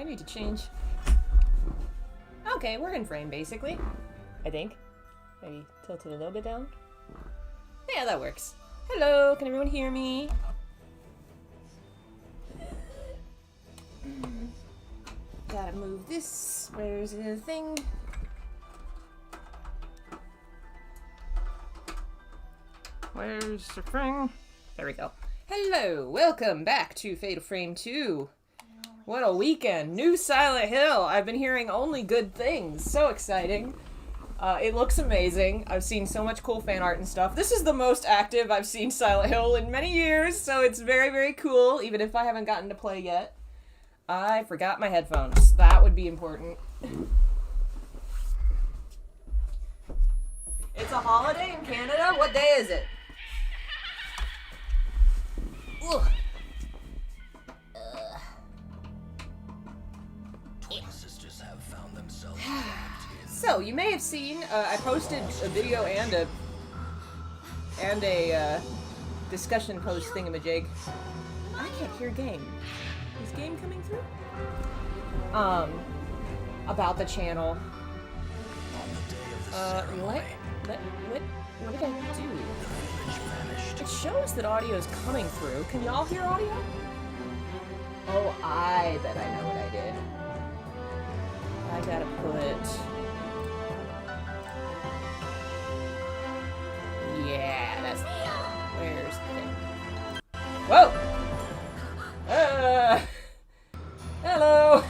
need to change. Okay, we're in frame, basically. I think. Maybe tilt it a little bit down. Yeah, that works. Hello, can everyone hear me? Gotta move this. Where's the thing? Where's the thing? There we go. Hello, welcome back to Fatal Frame 2. What a weekend. New Silent Hill. I've been hearing only good things. So exciting. It looks amazing. I've seen so much cool fan art and stuff. This is the most active I've seen Silent Hill in many years, so it's very, very cool, even if I haven't gotten to play yet. I forgot my headphones. That would be important. It's a holiday in Canada? What day is it? Ugh. Sisters have found themselves. So, you may have seen, I posted a video and a discussion post thingamajig. I can't hear Game. Is Game coming through? About the channel. What did I do? It shows that audio is coming through. Can y'all hear audio? Oh, I bet I know what I did. I gotta put... Yeah, that's... Where's the thing? Whoa! Hello!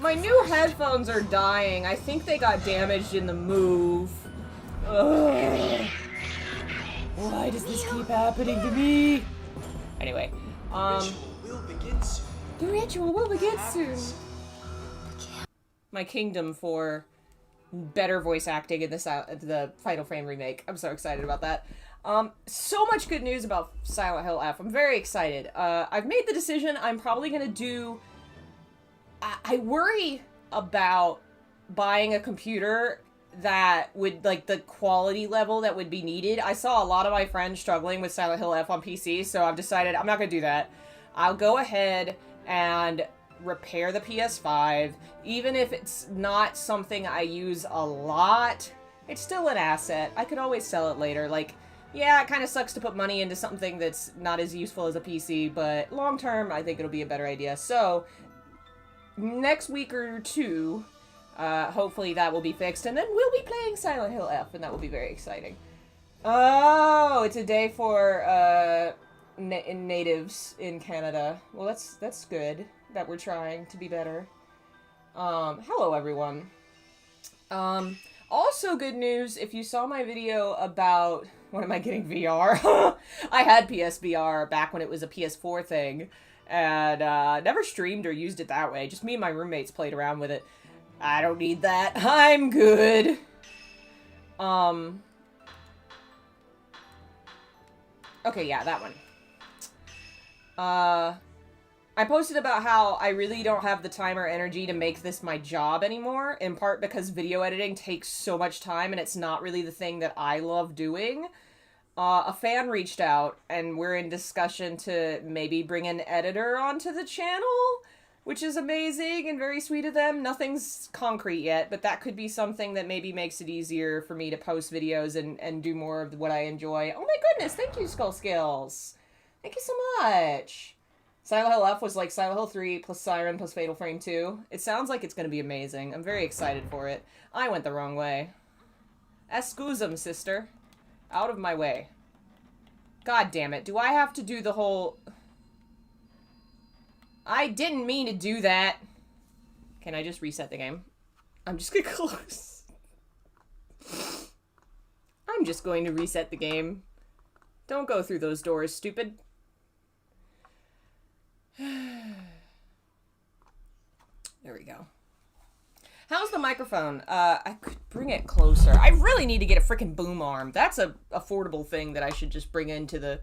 My new headphones are dying. I think they got damaged in the move. Ugh. Why does this keep happening to me? Anyway, the ritual will begin soon. My kingdom for better voice acting in the Fatal Frame remake. I'm so excited about that. So much good news about Silent Hill F. I'm very excited. I've made the decision. I'm probably gonna do... I worry about buying a computer that would, like, the quality level that would be needed. I saw a lot of my friends struggling with Silent Hill F on PC, so I've decided I'm not gonna do that. I'll go ahead and repair the PS5. Even if it's not something I use a lot, it's still an asset. I could always sell it later. Like, yeah, it kind of sucks to put money into something that's not as useful as a PC, but long term, I think it'll be a better idea. So, next week or two, hopefully that will be fixed, and then we'll be playing Silent Hill F, and that will be very exciting. Oh, it's a day for, natives in Canada. Well, that's good that we're trying to be better. Hello, everyone. Also good news, if you saw my video about... When am I getting VR? I had PSVR back when it was a PS4 thing, and never streamed or used it that way. Just me and my roommates played around with it. I don't need that. I'm good. Okay, yeah, that one. I posted about how I really don't have the time or energy to make this my job anymore, in part because video editing takes so much time and it's not really the thing that I love doing. A fan reached out and we're in discussion to maybe bring an editor onto the channel, which is amazing and very sweet of them. Nothing's concrete yet, but that could be something that maybe makes it easier for me to post videos and do more of what I enjoy. Oh my goodness, thank you, Skull Skills. Thank you so much. Silent Hill F was like Silent Hill 3 plus Siren plus Fatal Frame 2. It sounds like it's going to be amazing. I'm very excited for it. I went the wrong way. Excusem, sister. Out of my way. God damn it. Do I have to do the whole... I didn't mean to do that. Can I just reset the game? I'm just gonna close. I'm just going to reset the game. Don't go through those doors, stupid. There we go. How's the microphone? I could bring it closer. I really need to get a freaking boom arm. That's a affordable thing that I should just bring into the...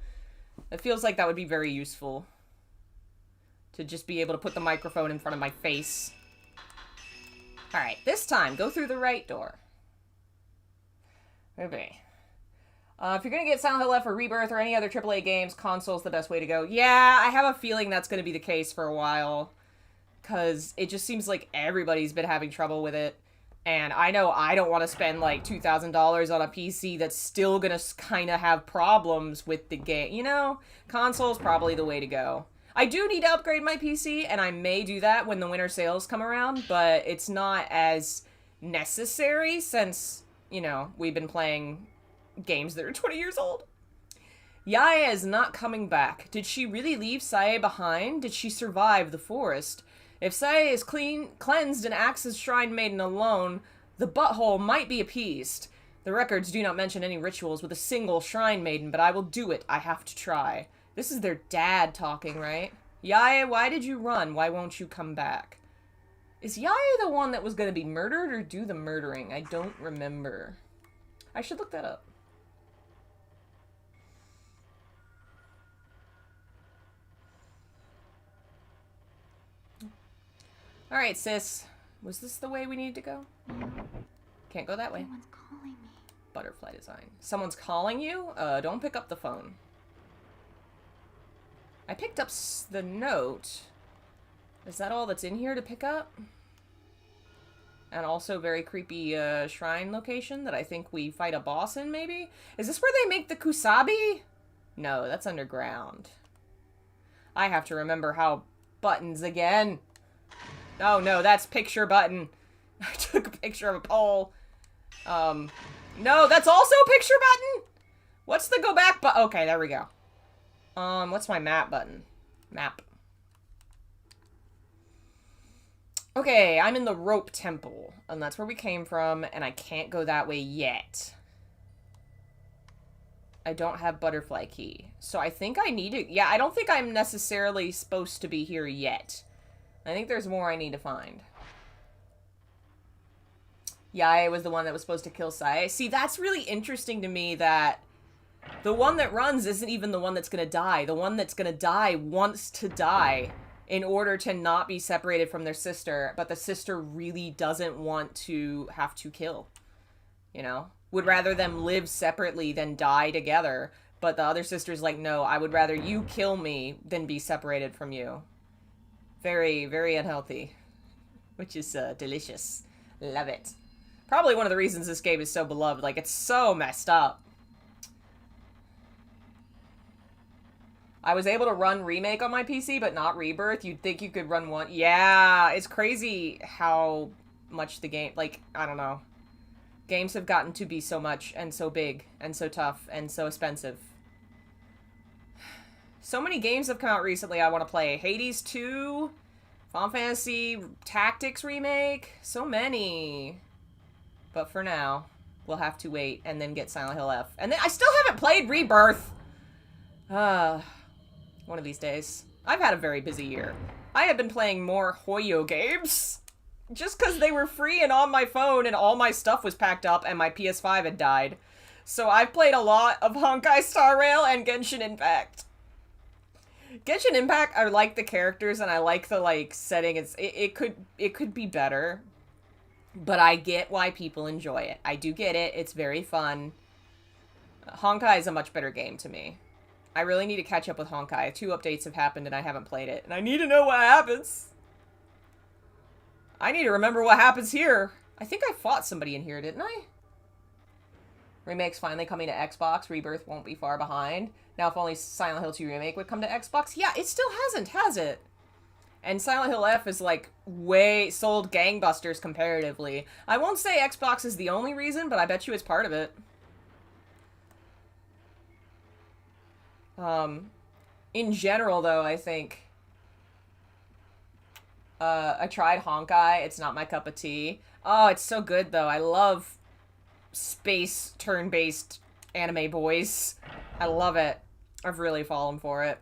It feels like that would be very useful. To just be able to put the microphone in front of my face. Alright, this time, go through the right door. Okay. If you're gonna get Silent Hill F or Rebirth or any other AAA games, console's the best way to go. Yeah, I have a feeling that's gonna be the case for a while. Because it just seems like everybody's been having trouble with it. And I know I don't want to spend like $2,000 on a PC that's still gonna kind of have problems with the game. You know, console's probably the way to go. I do need to upgrade my PC, and I may do that when the winter sales come around, but it's not as necessary since, you know, we've been playing games that are 20 years old. Yaya is not coming back. Did she really leave Sae behind? Did she survive the forest? If Sae is cleansed and acts as Shrine Maiden alone, the butthole might be appeased. The records do not mention any rituals with a single Shrine Maiden, but I will do it. I have to try. This is their dad talking, right? Yaya, why did you run? Why won't you come back? Is Yaya the one that was going to be murdered or do the murdering? I don't remember. I should look that up. Alright, sis. Was this the way we need to go? Can't go that way. Someone's calling me. Butterfly design. Someone's calling you? Don't pick up the phone. I picked up the note. Is that all that's in here to pick up? And also very creepy shrine location that I think we fight a boss in, maybe? Is this where they make the kusabi? No, that's underground. I have to remember how buttons again. Oh no, that's picture button. I took a picture of a pole. No, that's also picture button? What's the go back button? Okay, there we go. What's my map button? Map. Okay, I'm in the rope temple, and that's where we came from, and I can't go that way yet. I don't have butterfly key. So I think I need to... Yeah, I don't think I'm necessarily supposed to be here yet. I think there's more I need to find. Yaya was the one that was supposed to kill Sae. See, that's really interesting to me that the one that runs isn't even the one that's gonna die. The one that's gonna die wants to die in order to not be separated from their sister, but the sister really doesn't want to have to kill. You know? Would rather them live separately than die together. But the other sister's like, no, I would rather you kill me than be separated from you. Very, very unhealthy. Which is delicious. Love it. Probably one of the reasons this game is so beloved. Like, it's so messed up. I was able to run Remake on my PC, but not Rebirth. You'd think you could run one. Yeah, it's crazy how much the game... Like, I don't know. Games have gotten to be so much, and so big, and so tough, and so expensive. So many games have come out recently I want to play. Hades 2, Final Fantasy Tactics Remake, so many. But for now, we'll have to wait and then get Silent Hill F. And then I still haven't played Rebirth! One of these days. I've had a very busy year. I have been playing more Hoyo games. Just because they were free and on my phone and all my stuff was packed up and my PS5 had died. So I've played a lot of Honkai Star Rail and Genshin Impact. Genshin Impact, I like the characters and I like the, like, setting. It could be better. But I get why people enjoy it. I do get it. It's very fun. Honkai is a much better game to me. I really need to catch up with Honkai. 2 updates have happened and I haven't played it. And I need to know what happens. I need to remember what happens here. I think I fought somebody in here, didn't I? Remake's finally coming to Xbox. Rebirth won't be far behind. Now if only Silent Hill 2 Remake would come to Xbox. Yeah, it still hasn't, has it? And Silent Hill F is, like, way sold gangbusters comparatively. I won't say Xbox is the only reason, but I bet you it's part of it. In general, though, I think... I tried Honkai. It's not my cup of tea. Oh, it's so good, though. I love space turn-based anime boys. I love it. I've really fallen for it.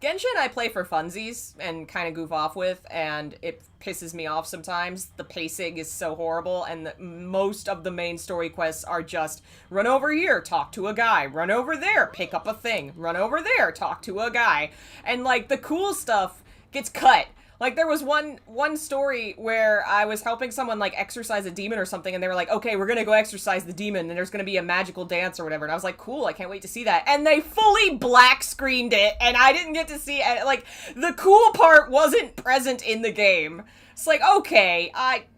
Genshin I play for funsies and kind of goof off with, and it pisses me off sometimes. The pacing is so horrible, and most of the main story quests are just run over here, talk to a guy, run over there, pick up a thing, run over there, talk to a guy. And, like, the cool stuff gets cut Like, there was one story where I was helping someone, like, exorcise a demon or something, and they were like, okay, we're gonna go exorcise the demon, and there's gonna be a magical dance or whatever, and I was like, cool, I can't wait to see that. And they fully black screened it, and I didn't get to see it. Like, the cool part wasn't present in the game. It's like, okay,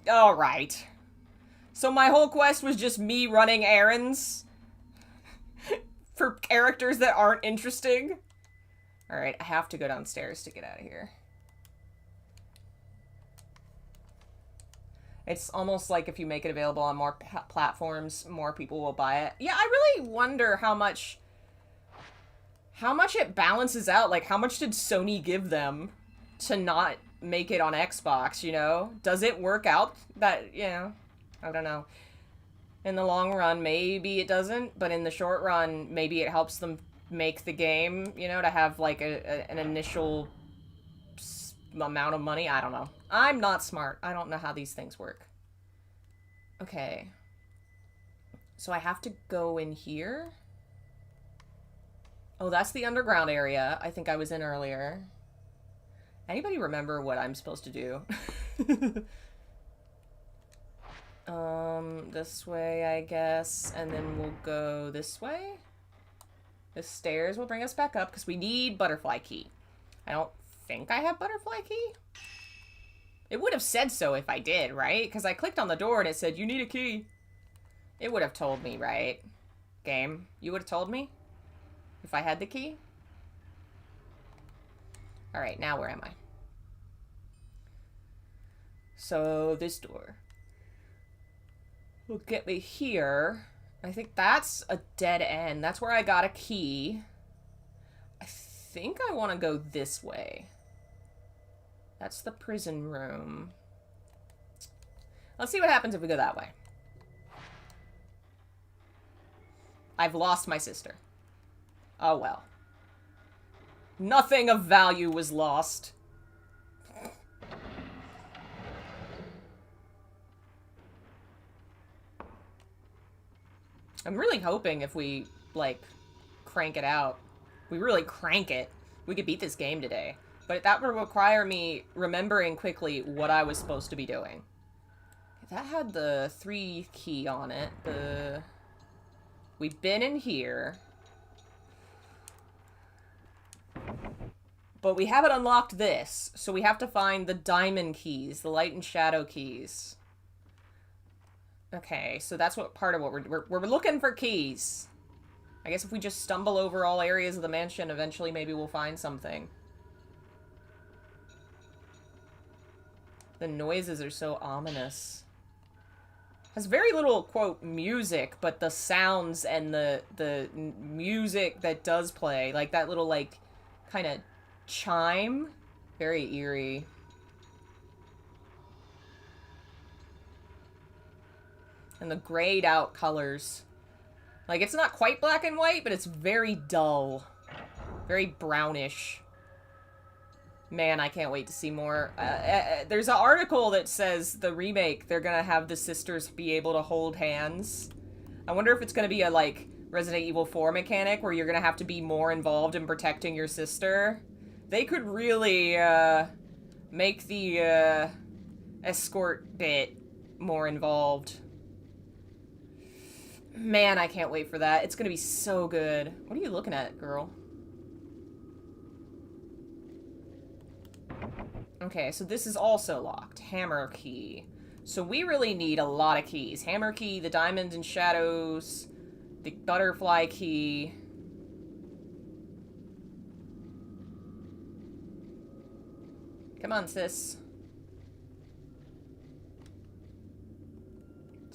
alright. So my whole quest was just me running errands for characters that aren't interesting. Alright, I have to go downstairs to get out of here. It's almost like if you make it available on more platforms, more people will buy it. Yeah, I really wonder how much it balances out. Like, how much did Sony give them to not make it on Xbox, you know? Does it work out that, you know, I don't know. In the long run, maybe it doesn't, but in the short run, maybe it helps them make the game, you know, to have, like, an initial amount of money. I don't know. I'm not smart. I don't know how these things work. Okay. So I have to go in here? Oh, that's the underground area I think I was in earlier. Anybody remember what I'm supposed to do? This way, I guess, and then we'll go this way. The stairs will bring us back up, because we need butterfly key. I don't think I have butterfly key. It would have said so if I did, right? Because I clicked on the door and it said, you need a key. It would have told me, right? Game, you would have told me? If I had the key? Alright, now where am I? So, this door will get me here. I think that's a dead end. That's where I got a key. I think I want to go this way. That's the prison room. Let's see what happens if we go that way. I've lost my sister. Oh well. Nothing of value was lost. I'm really hoping if we, like, crank it out, we really crank it, we could beat this game today. But that would require me remembering quickly what I was supposed to be doing. That had the 3 key on it. We've been in here. But we haven't unlocked this, so we have to find the diamond keys, the light and shadow keys. Okay, so that's what part of what we're looking for keys. I guess if we just stumble over all areas of the mansion, eventually maybe we'll find something. The noises are so ominous. Has very little, quote, music, but the sounds and the music that does play, like that little, like, kind of chime, very eerie. And the grayed out colors. Like, it's not quite black and white, but it's very dull. Very brownish. Man, I can't wait to see more. There's an article that says the remake, they're gonna have the sisters be able to hold hands. I wonder if it's gonna be a, like, Resident Evil 4 mechanic where you're gonna have to be more involved in protecting your sister. They could really, make the, escort bit more involved. Man, I can't wait for that. It's gonna be so good. What are you looking at, girl? Okay, so this is also locked. Hammer key. So we really need a lot of keys. Hammer key, the diamonds and shadows, the butterfly key. Come on, sis.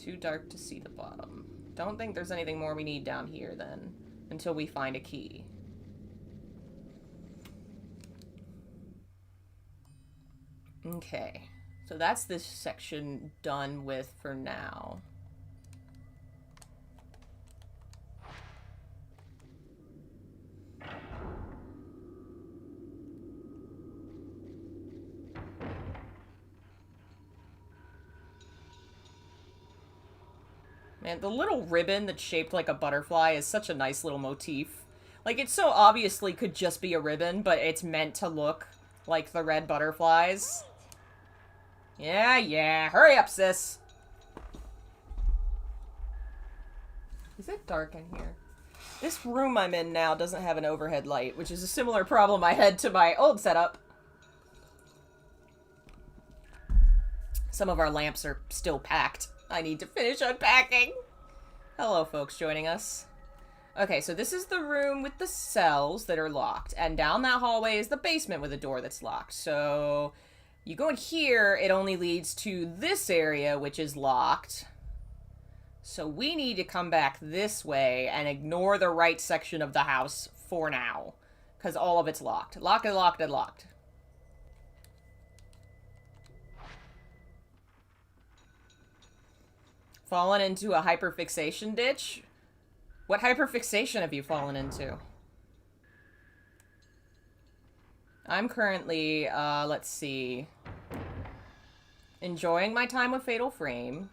Too dark to see the bottom. Don't think there's anything more we need down here, then, until we find a key. Okay, so that's this section done with for now. Man, the little ribbon that's shaped like a butterfly is such a nice little motif. Like, it so obviously could just be a ribbon, but it's meant to look Like the red butterflies. Yeah. Hurry up, sis. Is it dark in here? This room I'm in now doesn't have an overhead light, which is a similar problem I had to my old setup. Some of our lamps are still packed. I need to finish unpacking. Hello, folks joining us. Okay, so this is the room with the cells that are locked, and down that hallway is the basement with a door that's locked. So you go in here, it only leads to this area, which is locked. So we need to come back this way and ignore the right section of the house for now, because all of it's locked. Locked. Fallen into a hyperfixation ditch? What hyperfixation have you fallen into? I'm currently, let's see, enjoying my time with Fatal Frame,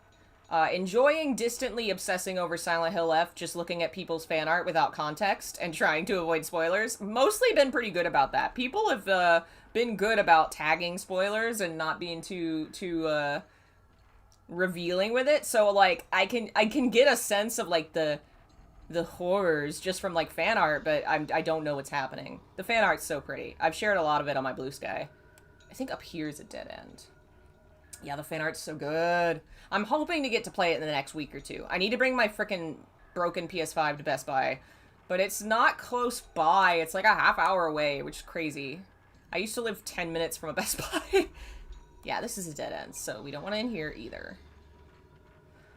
enjoying distantly obsessing over Silent Hill F, just looking at people's fan art without context and trying to avoid spoilers. Mostly been pretty good about that. People have, been good about tagging spoilers and not being too revealing with it. So, like, I can get a sense of, like, the horrors just from, like, fan art, but I don't know what's happening. The fan art's so pretty. I've shared a lot of it on my Blue Sky. I think up here is a dead end. Yeah, the fan art's so good. I'm hoping to get to play it in the next week or two. I need to bring my frickin' broken PS5 to Best Buy, but it's not close by. It's like a half hour away, which is crazy. I used to live 10 minutes from a Best Buy. Yeah, this is a dead end, so we don't want to in here either.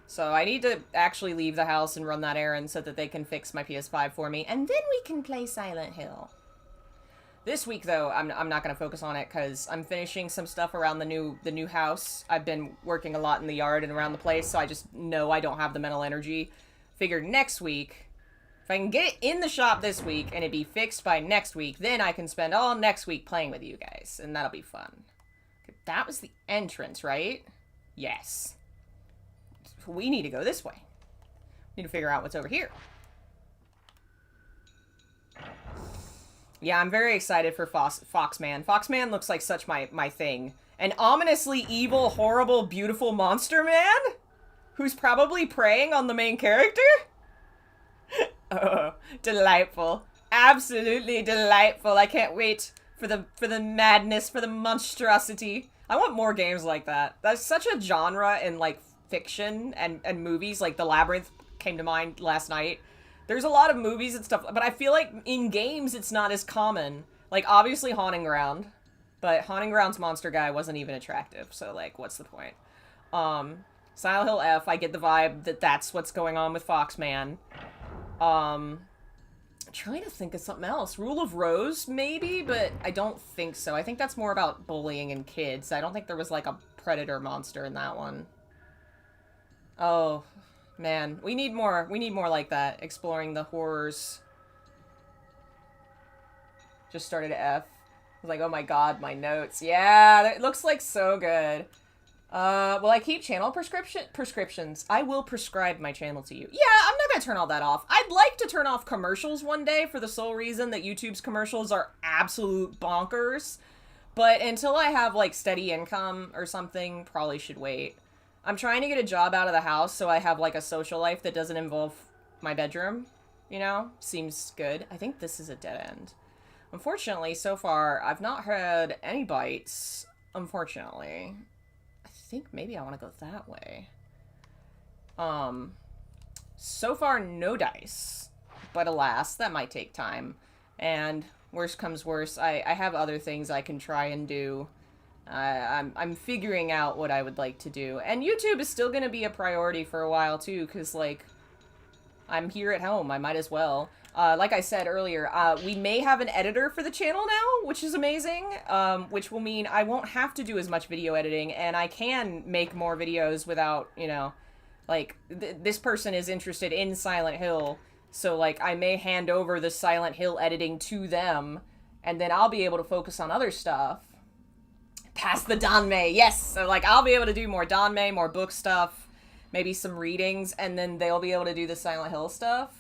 So I need to actually leave the house and run that errand so that they can fix my PS5 for me, and then we can play Silent Hill. This week, though, I'm not going to focus on it because I'm finishing some stuff around the new house. I've been working a lot in the yard and around the place, so I just know I don't have the mental energy. Figured next week, if I can get it in the shop this week and it be fixed by next week, then I can spend all next week playing with you guys, and that'll be fun. That was the entrance, right? Yes. We need to go this way. We need to figure out what's over here. Yeah, I'm very excited for Foxman. Foxman looks like such my thing. An ominously evil, horrible, beautiful monster man? Who's probably preying on the main character? Oh, delightful. Absolutely delightful. I can't wait for the madness, for the monstrosity. I want more games like that. That's such a genre in, like, fiction and movies. Like, The Labyrinth came to mind last night. There's a lot of movies and stuff, but I feel like in games it's not as common. Like, obviously Haunting Ground, but Haunting Ground's monster guy wasn't even attractive, so, like, what's the point? Silent Hill F, I get the vibe that that's what's going on with Foxman. Trying to think of something else. Rule of Rose, maybe, but I don't think so. I think that's more about bullying and kids. I don't think there was, like, a predator monster in that one. Oh, man. We need more like that. Exploring the horrors. Just started F. I was like, oh my god, my notes. Yeah, it looks like so good. Will I keep channel prescriptions? I will prescribe my channel to you. Yeah, I'm not gonna turn all that off. I'd like to turn off commercials one day for the sole reason that YouTube's commercials are absolute bonkers. But until I have, like, steady income or something, probably should wait. I'm trying to get a job out of the house so I have, like, a social life that doesn't involve my bedroom. You know? Seems good. I think this is a dead end. Unfortunately, so far, I've not had any bites. Unfortunately. I think maybe I want to go that way. So far, no dice. But alas, that might take time. And worst comes worse, I have other things I can try and do. I'm figuring out what I would like to do. And YouTube is still going to be a priority for a while, too, because, like, I'm here at home. I might as well. Like I said earlier, we may have an editor for the channel now, which is amazing, which will mean I won't have to do as much video editing, and I can make more videos without, you know, like, this person is interested in Silent Hill, so, like, I may hand over the Silent Hill editing to them, and then I'll be able to focus on other stuff. Past the Danmei, yes! So, like, I'll be able to do more Danmei, more book stuff, maybe some readings, and then they'll be able to do the Silent Hill stuff.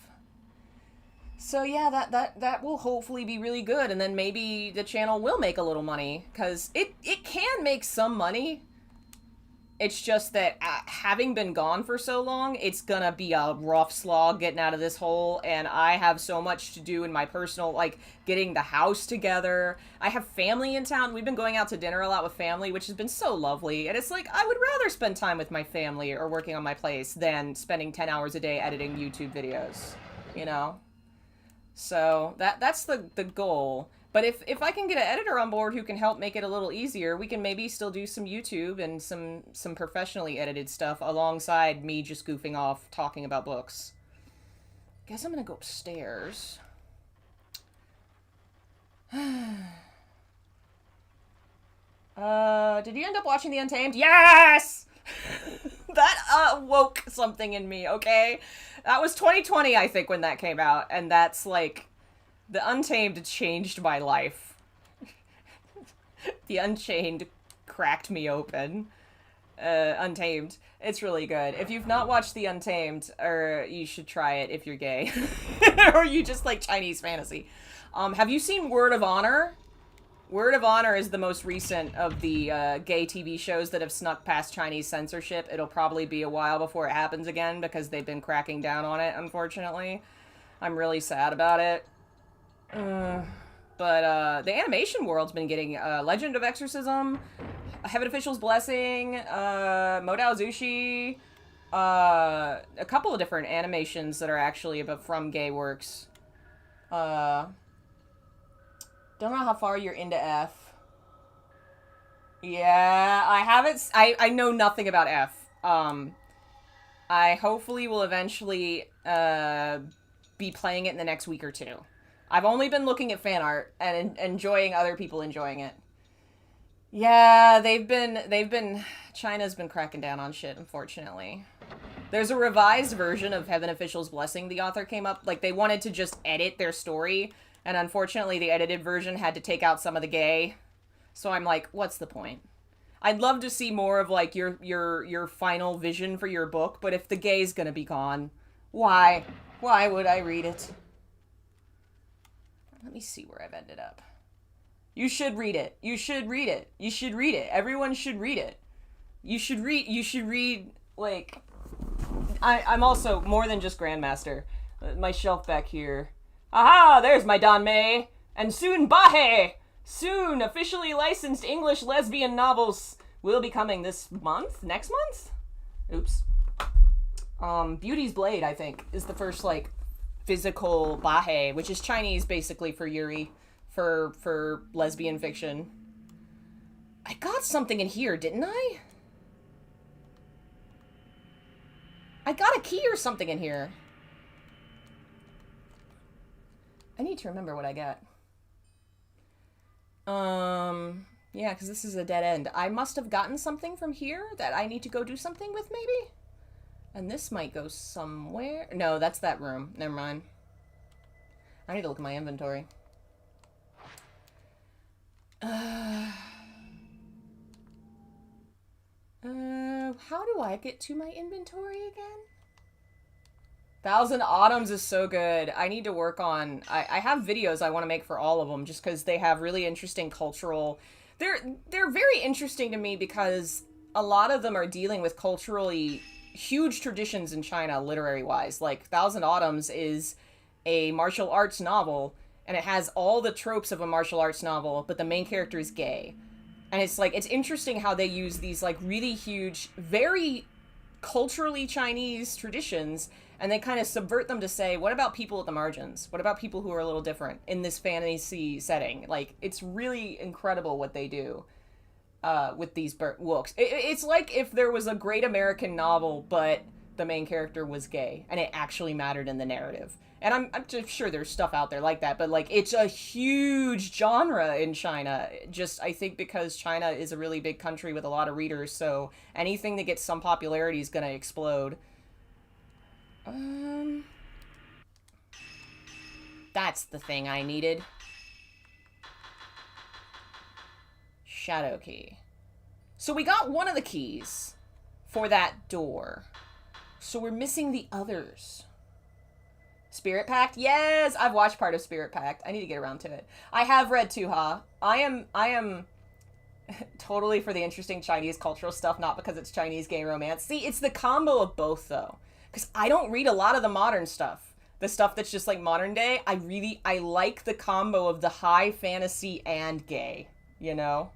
So yeah, that will hopefully be really good, and then maybe the channel will make a little money, because it can make some money. It's just that having been gone for so long, it's gonna be a rough slog getting out of this hole, and I have so much to do in my personal, like, getting the house together. I have family in town. We've been going out to dinner a lot with family, which has been so lovely, and it's like, I would rather spend time with my family or working on my place than spending 10 hours a day editing YouTube videos, you know? So, that's the goal. But if I can get an editor on board who can help make it a little easier, we can maybe still do some YouTube and some professionally edited stuff alongside me just goofing off talking about books. Guess I'm gonna go upstairs. Did you end up watching The Untamed? Yes! That woke something in me, okay? That was 2020, I think, when that came out, and that's like... The Untamed changed my life. The Unchained cracked me open. Untamed. It's really good. If you've not watched The Untamed, or you should try it if you're gay. Or you just like Chinese fantasy. Have you seen Word of Honor? Word of Honor is the most recent of the gay TV shows that have snuck past Chinese censorship. It'll probably be a while before it happens again because they've been cracking down on it, unfortunately. I'm really sad about it. But the animation world's been getting Legend of Exorcism, Heaven Official's Blessing, Modao Zushi, a couple of different animations that are actually from gay works. Don't know how far you're into F. Yeah, I haven't... I know nothing about F. I hopefully will eventually be playing it in the next week or two. I've only been looking at fan art and enjoying other people enjoying it. Yeah, China's been cracking down on shit, unfortunately. There's a revised version of Heaven Official's Blessing the author came up, like, they wanted to just edit their story, and unfortunately the edited version had to take out some of the gay. So I'm like, what's the point? I'd love to see more of, like, your final vision for your book, but if the gay's gonna be gone, why? Why would I read it? Let me see where I've ended up. You should read it. You should read it. You should read it. Everyone should read it. You should read, like... I'm also more than just Grandmaster. My shelf back here. Aha! There's my Danmei! And soon Bahe! Soon, officially licensed English lesbian novels will be coming this month? Next month? Oops. Beauty's Blade, I think, is the first, like... physical Bahe, which is Chinese basically for Yuri, for lesbian fiction. I got something in here, didn't I? I got a key or something in here. I need to remember what I got. Yeah, because this is a dead end. I must have gotten something from here that I need to go do something with, maybe? And this might go somewhere. No, that's that room. Never mind. I need to look at my inventory. How do I get to my inventory again? Thousand Autumns is so good. I need to work on... I have videos I want to make for all of them, just because they have really interesting cultural... They're very interesting to me because a lot of them are dealing with culturally... huge traditions in China, literary-wise. Like, Thousand Autumns is a martial arts novel, and it has all the tropes of a martial arts novel, but the main character is gay. And it's, like, it's interesting how they use these, like, really huge, very culturally Chinese traditions, and they kind of subvert them to say, what about people at the margins? What about people who are a little different in this fantasy setting? Like, it's really incredible what they do. With these books. It's like if there was a great American novel, but the main character was gay, and it actually mattered in the narrative. And I'm just sure there's stuff out there like that, but, like, it's a huge genre in China. Just, I think because China is a really big country with a lot of readers, so anything that gets some popularity is gonna explode. That's the thing I needed. Shadow key. So we got one of the keys for that door. So we're missing the others. Spirit Pact? Yes! I've watched part of Spirit Pact. I need to get around to it. I have read Tuha. I am totally for the interesting Chinese cultural stuff, not because it's Chinese gay romance. See, it's the combo of both, though. Because I don't read a lot of the modern stuff. The stuff that's just, like, modern day. I like the combo of the high fantasy and gay, you know?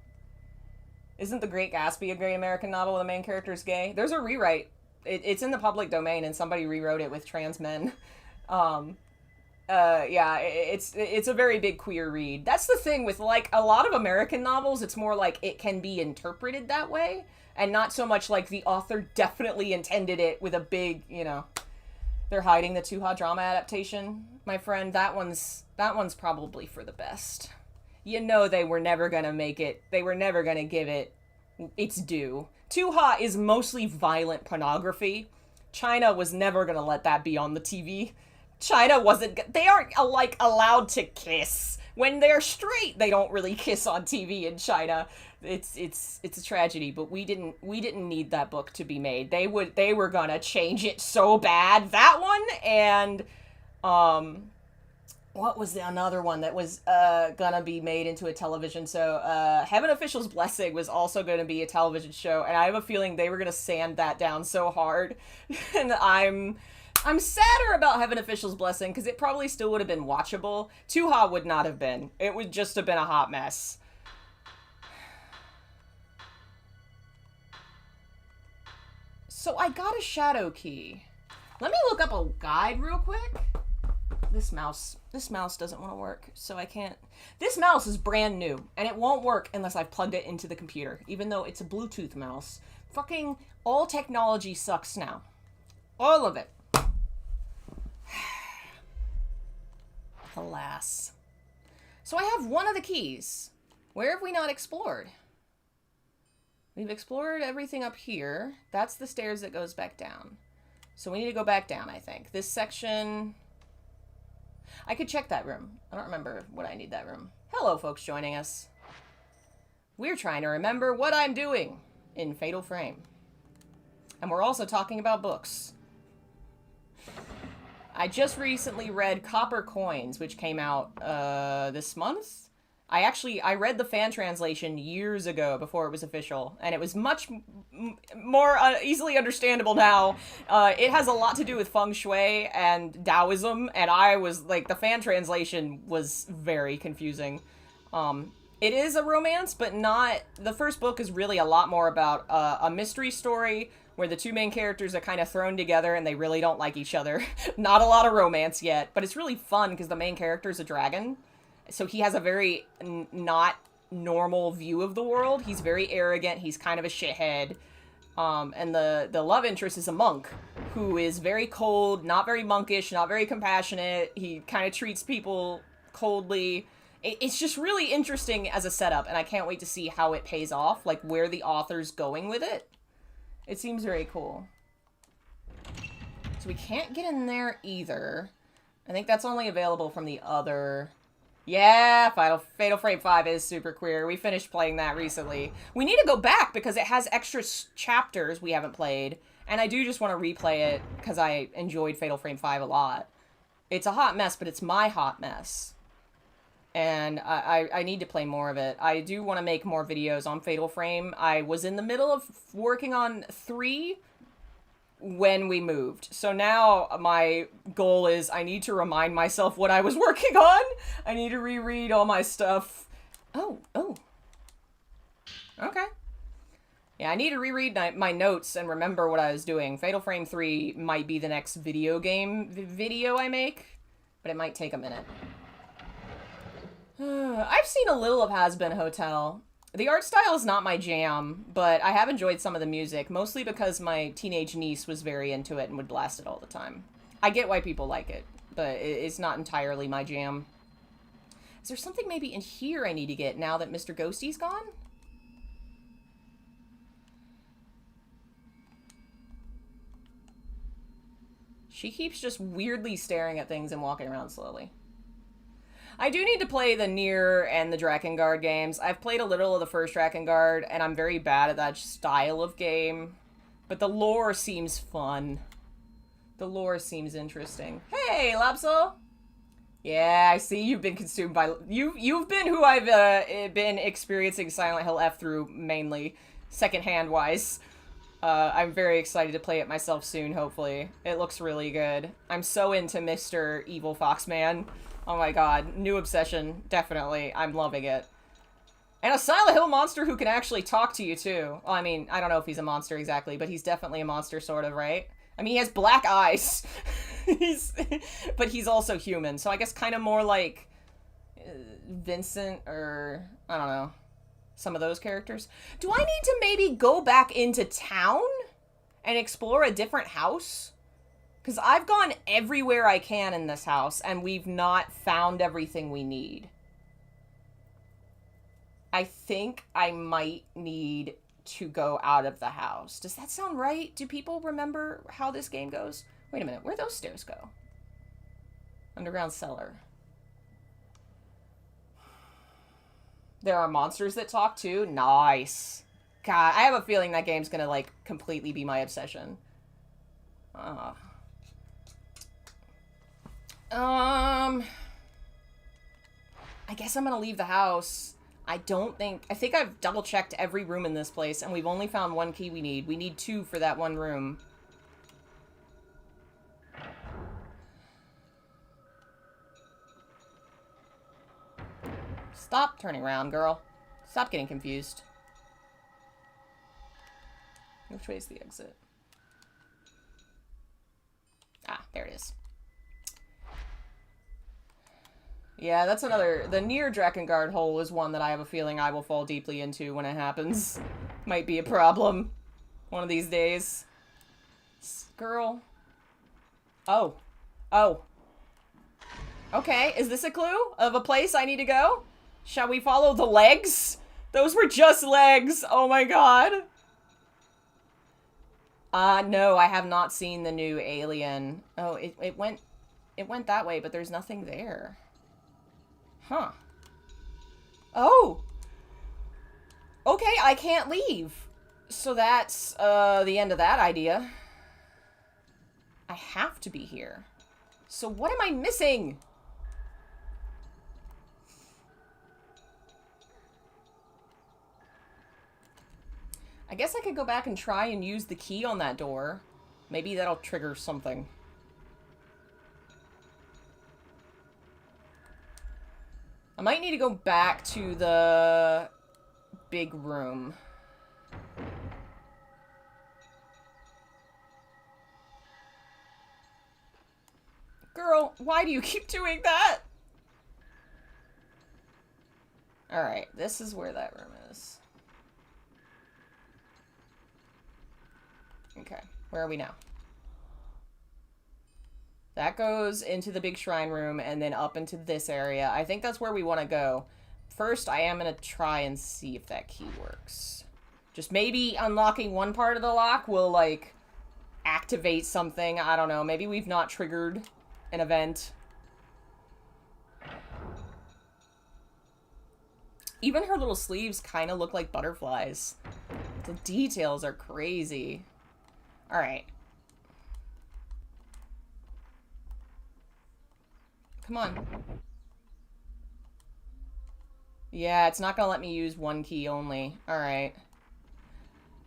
Isn't The Great Gatsby a great American novel where the main character is gay? There's a rewrite. It's in the public domain, and somebody rewrote it with trans men. Yeah, it's a very big queer read. That's the thing with, like, a lot of American novels, it's more like it can be interpreted that way, and not so much like the author definitely intended it with a big, you know, they're hiding the Tuha drama adaptation. My friend, that one's probably for the best. You know they were never gonna make it, they were never gonna give it its due. Tuha is mostly violent pornography. China was never gonna let that be on the TV. China wasn't, they aren't, like, allowed to kiss. When they're straight, they don't really kiss on TV in China. It's a tragedy, but we didn't need that book to be made. They were gonna change it so bad. That one, and, what was another one that was, gonna be made into a television show? Heaven Official's Blessing was also gonna be a television show, and I have a feeling they were gonna sand that down so hard. And I'm sadder about Heaven Official's Blessing, because it probably still would have been watchable. Tuha would not have been. It would just have been a hot mess. So I got a shadow key. Let me look up a guide real quick. This mouse doesn't want to work, so I can't. This mouse is brand new, and it won't work unless I've plugged it into the computer, even though it's a Bluetooth mouse. Fucking all technology sucks now. All of it. Alas. So I have one of the keys. Where have we not explored? We've explored everything up here. That's the stairs that goes back down. So we need to go back down, I think. This section... I could check that room. I don't remember what I need that room. Hello, folks joining us. We're trying to remember what I'm doing in Fatal Frame. And we're also talking about books. I just recently read Copper Coins, which came out this month. I read the fan translation years ago before it was official, and it was much more easily understandable now. It has a lot to do with feng shui and Taoism, and I was like, the fan translation was very confusing. It is a romance, but not. The first book is really a lot more about a mystery story where the two main characters are kind of thrown together and they really don't like each other. Not a lot of romance yet, but it's really fun because the main character is a dragon. So he has a very not normal view of the world. He's very arrogant. He's kind of a shithead. And the love interest is a monk who is very cold, not very monkish, not very compassionate. He kind of treats people coldly. It's just really interesting as a setup, and I can't wait to see how it pays off, like where the author's going with it. It seems very cool. So we can't get in there either. I think that's only available from the other... Yeah, Fatal Frame 5 is super queer. We finished playing that recently. We need to go back because it has extra chapters we haven't played. And I do just want to replay it because I enjoyed Fatal Frame 5 a lot. It's a hot mess, but it's my hot mess. And I need to play more of it. I do want to make more videos on Fatal Frame. I was in the middle of working on 3 when we moved. So now my goal is I need to remind myself what I was working on. I need to reread all my stuff. Oh. Okay. Yeah, I need to reread my notes and remember what I was doing. Fatal Frame 3 might be the next video game video I make, but it might take a minute. I've seen a little of Has Been Hotel. The art style is not my jam, but I have enjoyed some of the music, mostly because my teenage niece was very into it and would blast it all the time. I get why people like it, but it's not entirely my jam. Is there something maybe in here I need to get now that Mr. Ghosty's gone? She keeps just weirdly staring at things and walking around slowly. I do need to play the Nier and the Drakengard games. I've played a little of the first Drakengard, and I'm very bad at that style of game. But the lore seems fun. The lore seems interesting. Hey, Lapsol! Yeah, I see you've been consumed by... You've been who I've been experiencing Silent Hill F through, mainly. Secondhand-wise. I'm very excited to play it myself soon, hopefully. It looks really good. I'm so into Mr. Evil Foxman. Oh my god. New obsession. Definitely. I'm loving it. And a Silent Hill monster who can actually talk to you, too. Well, I mean, I don't know if he's a monster exactly, but he's definitely a monster, sort of, right? I mean, he has black eyes. But he's also human, so I guess kind of more like Vincent or, I don't know, some of those characters. Do I need to maybe go back into town and explore a different house? Because I've gone everywhere I can in this house, and we've not found everything we need. I think I might need to go out of the house. Does that sound right? Do people remember how this game goes? Wait a minute, where'd those stairs go? Underground cellar. There are monsters that talk too? Nice. God, I have a feeling that game's gonna, like, completely be my obsession. I guess I'm gonna leave the house. I think I've double-checked every room in this place, and we've only found one key we need. We need 2 for that one room. Stop turning around, girl. Stop getting confused. Which way is the exit? Ah, there it is. Yeah, that's another... The near Drakengard hole is one that I have a feeling I will fall deeply into when it happens. Might be a problem. One of these days. Girl. Oh. Oh. Okay, is this a clue of a place I need to go? Shall we follow the legs? Those were just legs! Oh my god! No, I have not seen the new Alien. Oh, it went that way, but there's nothing there. Huh. Oh! Okay, I can't leave. So that's, the end of that idea. I have to be here. So what am I missing? I guess I could go back and try and use the key on that door. Maybe that'll trigger something. I might need to go back to the big room. Girl, why do you keep doing that? Alright, this is where that room is. Okay, where are we now? That goes into the big shrine room and then up into this area. I think that's where we want to go. First, I am going to try and see if that key works. Just maybe unlocking one part of the lock will, like, activate something. I don't know. Maybe we've not triggered an event. Even her little sleeves kind of look like butterflies. The details are crazy. Alright. Come on. Yeah, it's not gonna let me use one key only. Alright.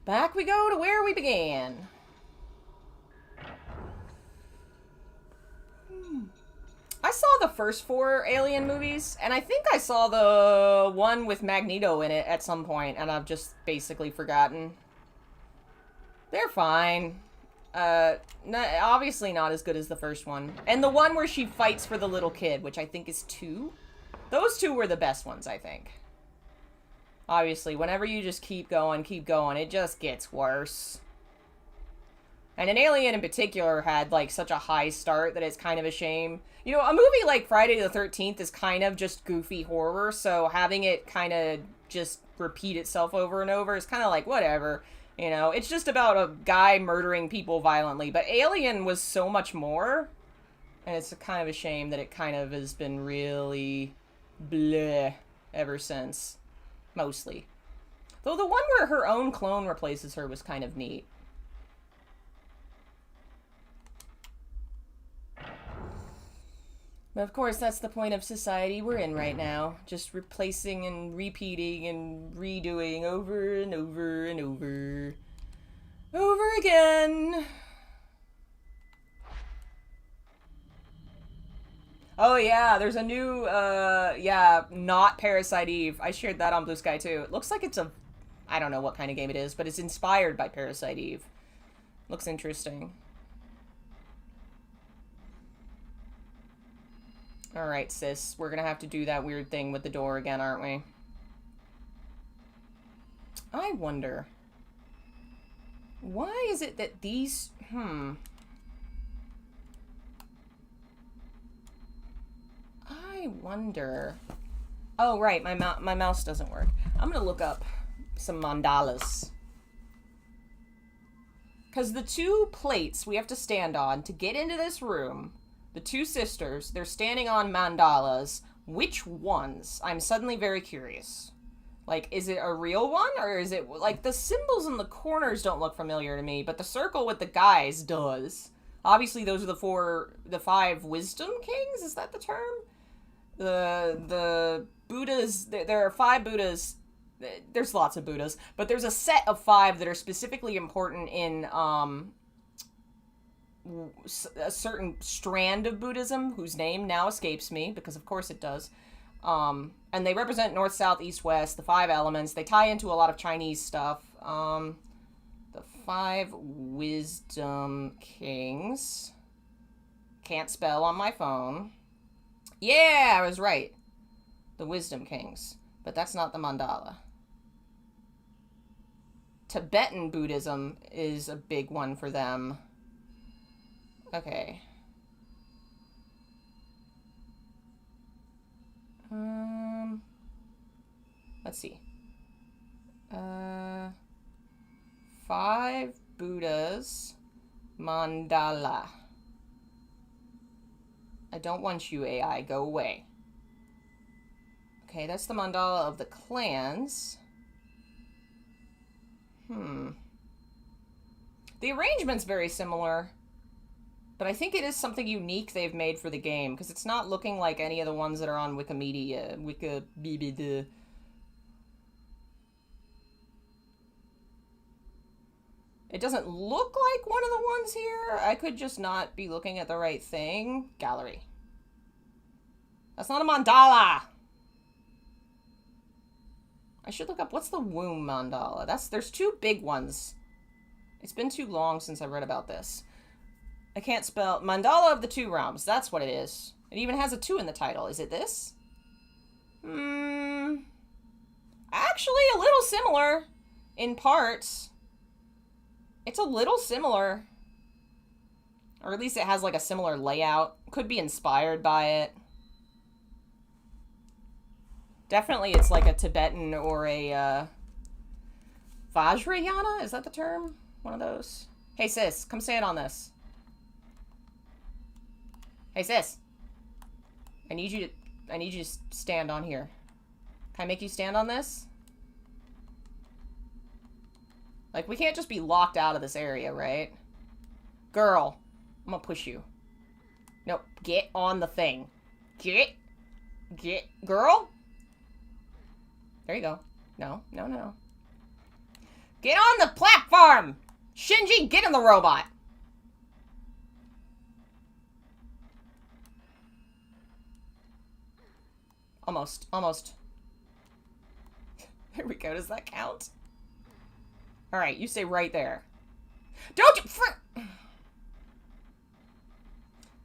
Back we go to where we began. I saw the first 4 Alien movies, and I think I saw the one with Magneto in it at some point, and I've just basically forgotten. They're fine. Obviously not as good as the first one. And the one where she fights for the little kid, which I think is 2. Those 2 were the best ones, I think. Obviously, whenever you just keep going, it just gets worse. And an Alien in particular had, like, such a high start that it's kind of a shame. You know, a movie like Friday the 13th is kind of just goofy horror, so having it kind of just repeat itself over and over is kind of like, whatever. You know, it's just about a guy murdering people violently. But Alien was so much more, and it's kind of a shame that it kind of has been really bleh ever since. Mostly. Though the one where her own clone replaces her was kind of neat. But of course, that's the point of society we're in right now. Just replacing and repeating and redoing over and over and over. Over again. Oh yeah, there's a new, not Parasite Eve. I shared that on Blue Sky too. It looks like it's a, I don't know what kind of game it is, but it's inspired by Parasite Eve. Looks interesting. Alright, sis. We're gonna have to do that weird thing with the door again, aren't we? I wonder. Why is it that these... I wonder... Oh, right. My mouse doesn't work. I'm gonna look up some mandalas. Because the two plates we have to stand on to get into this room... The two sisters, they're standing on mandalas. Which ones? I'm suddenly very curious. Like, is it a real one? Or is it, like, the symbols in the corners don't look familiar to me, but the circle with the guys does. Obviously, those are the 5 wisdom kings? Is that the term? The Buddhas, there are 5 Buddhas. There's lots of Buddhas, but there's a set of 5 that are specifically important in, a certain strand of Buddhism, whose name now escapes me, because of course it does. And they represent north, south, east, west, the 5 elements. They tie into a lot of Chinese stuff. The 5 wisdom kings. Can't spell on my phone. Yeah, I was right. The wisdom kings. But that's not the mandala. Tibetan Buddhism is a big one for them. Okay. Let's see. 5 Buddhas. Mandala. I don't want you, AI. Go away. Okay, that's the mandala of the clans. The arrangement's very similar. But I think it is something unique they've made for the game, because it's not looking like any of the ones that are on Wikimedia. It doesn't look like one of the ones here. I could just not be looking at the right thing. Gallery. That's not a mandala! I should look up, what's the womb mandala? There's 2 big ones. It's been too long since I read about this. I can't spell. Mandala of the 2 realms. That's what it is. It even has a 2 in the title. Is it this? Actually, a little similar in parts. It's a little similar. Or at least it has like a similar layout. Could be inspired by it. Definitely it's like a Tibetan or a Vajrayana? Is that the term? One of those. Hey sis, come stand on this. Hey sis, I need you to stand on here. Can I make you stand on this? Like, we can't just be locked out of this area, right? Girl, I'm gonna push you. Nope, get on the thing. Get, girl? There you go. No. Get on the platform! Shinji, get in the robot! Almost. There we go. Does that count? Alright, you stay right there. Don't you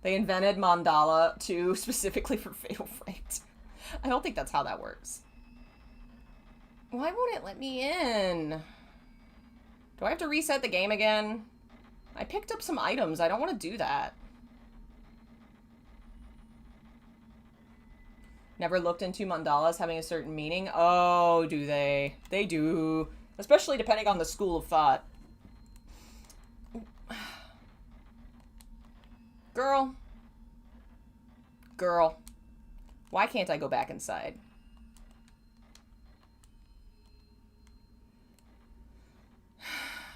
They invented Mandala 2 specifically for Fatal Frame. I don't think that's how that works. Why won't it let me in? Do I have to reset the game again? I picked up some items. I don't want to do that. Never looked into mandalas having a certain meaning. Oh, do they? They do. Especially depending on the school of thought. Girl. Why can't I go back inside?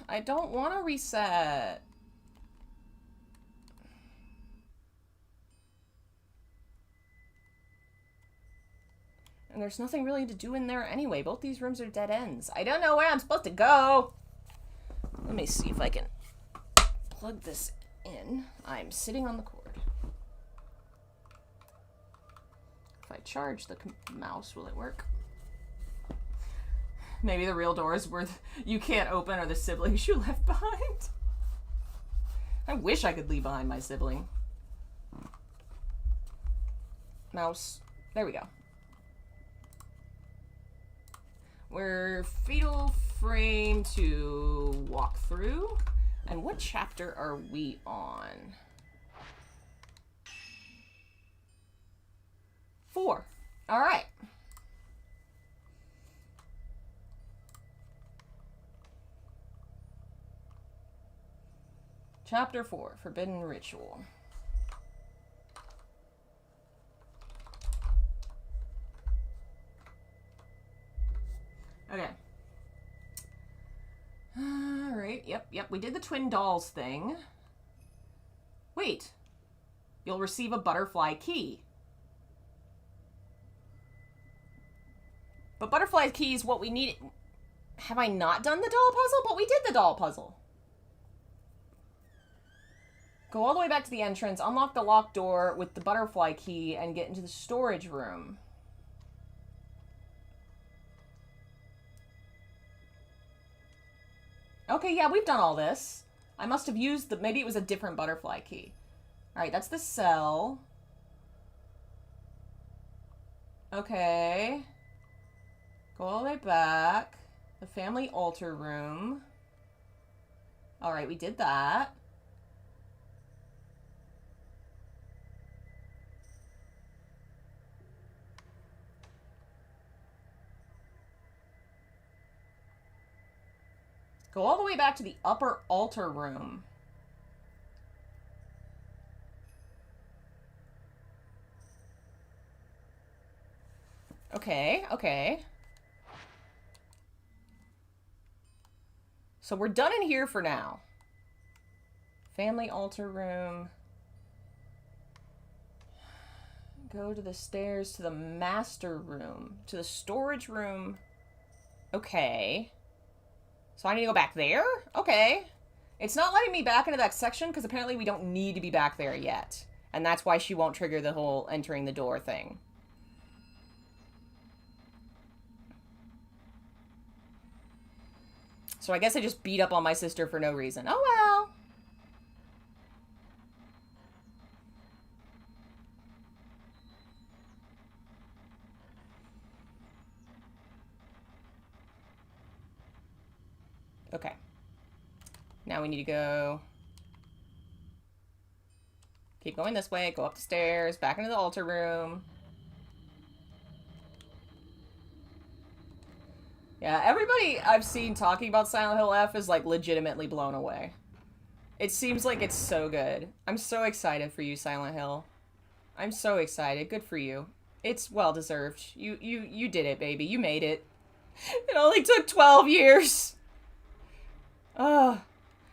I don't want to reset. And there's nothing really to do in there anyway. Both these rooms are dead ends. I don't know where I'm supposed to go. Let me see if I can plug this in. I'm sitting on the cord. If I charge the mouse, will it work? Maybe the real doors where you can't open are the siblings you left behind. I wish I could leave behind my sibling. Mouse. There we go. We're fatal frame to walk through. And what chapter are we on? 4. All right. Chapter 4, Forbidden Ritual. Okay. Alright, yep, we did the twin dolls thing. Wait. You'll receive a butterfly key. But butterfly key is what we need. Have I not done the doll puzzle? But we did the doll puzzle. Go all the way back to the entrance, unlock the locked door with the butterfly key, and get into the storage room. Okay, yeah, we've done all this. I must have used the... Maybe it was a different butterfly key. Alright, that's the cell. Okay. Go all the way back. The family altar room. Alright, we did that. Go all the way back to the upper altar room. Okay, okay. So we're done in here for now. Family altar room. Go to the stairs to the master room. To the storage room. Okay. So I need to go back there? Okay. It's not letting me back into that section because apparently we don't need to be back there yet. And that's why she won't trigger the whole entering the door thing. So I guess I just beat up on my sister for no reason. Oh well. Okay. Now we need to go... Keep going this way, go up the stairs, back into the altar room. Yeah, everybody I've seen talking about Silent Hill F is, like, legitimately blown away. It seems like it's so good. I'm so excited for you, Silent Hill. I'm so excited. Good for you. It's well-deserved. You did it, baby. You made it. It only took 12 years. Ugh.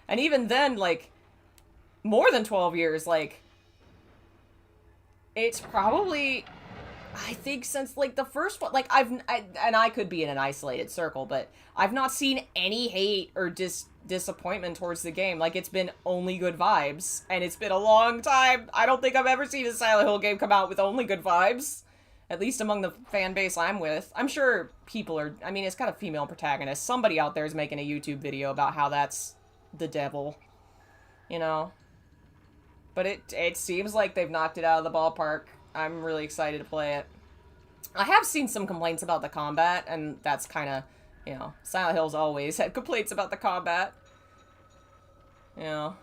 And even then, like, more than 12 years, like, it's probably, I think since, like, the first one, like, and I could be in an isolated circle, but I've not seen any hate or disappointment towards the game. Like, it's been only good vibes, and it's been a long time. I don't think I've ever seen a Silent Hill game come out with only good vibes. At least among the fan base I'm with. I'm sure people are... I mean, it's got a female protagonist. Somebody out there is making a YouTube video about how that's the devil. You know? But it seems like they've knocked it out of the ballpark. I'm really excited to play it. I have seen some complaints about the combat, and that's kind of... You know, Silent Hill's always had complaints about the combat. You know?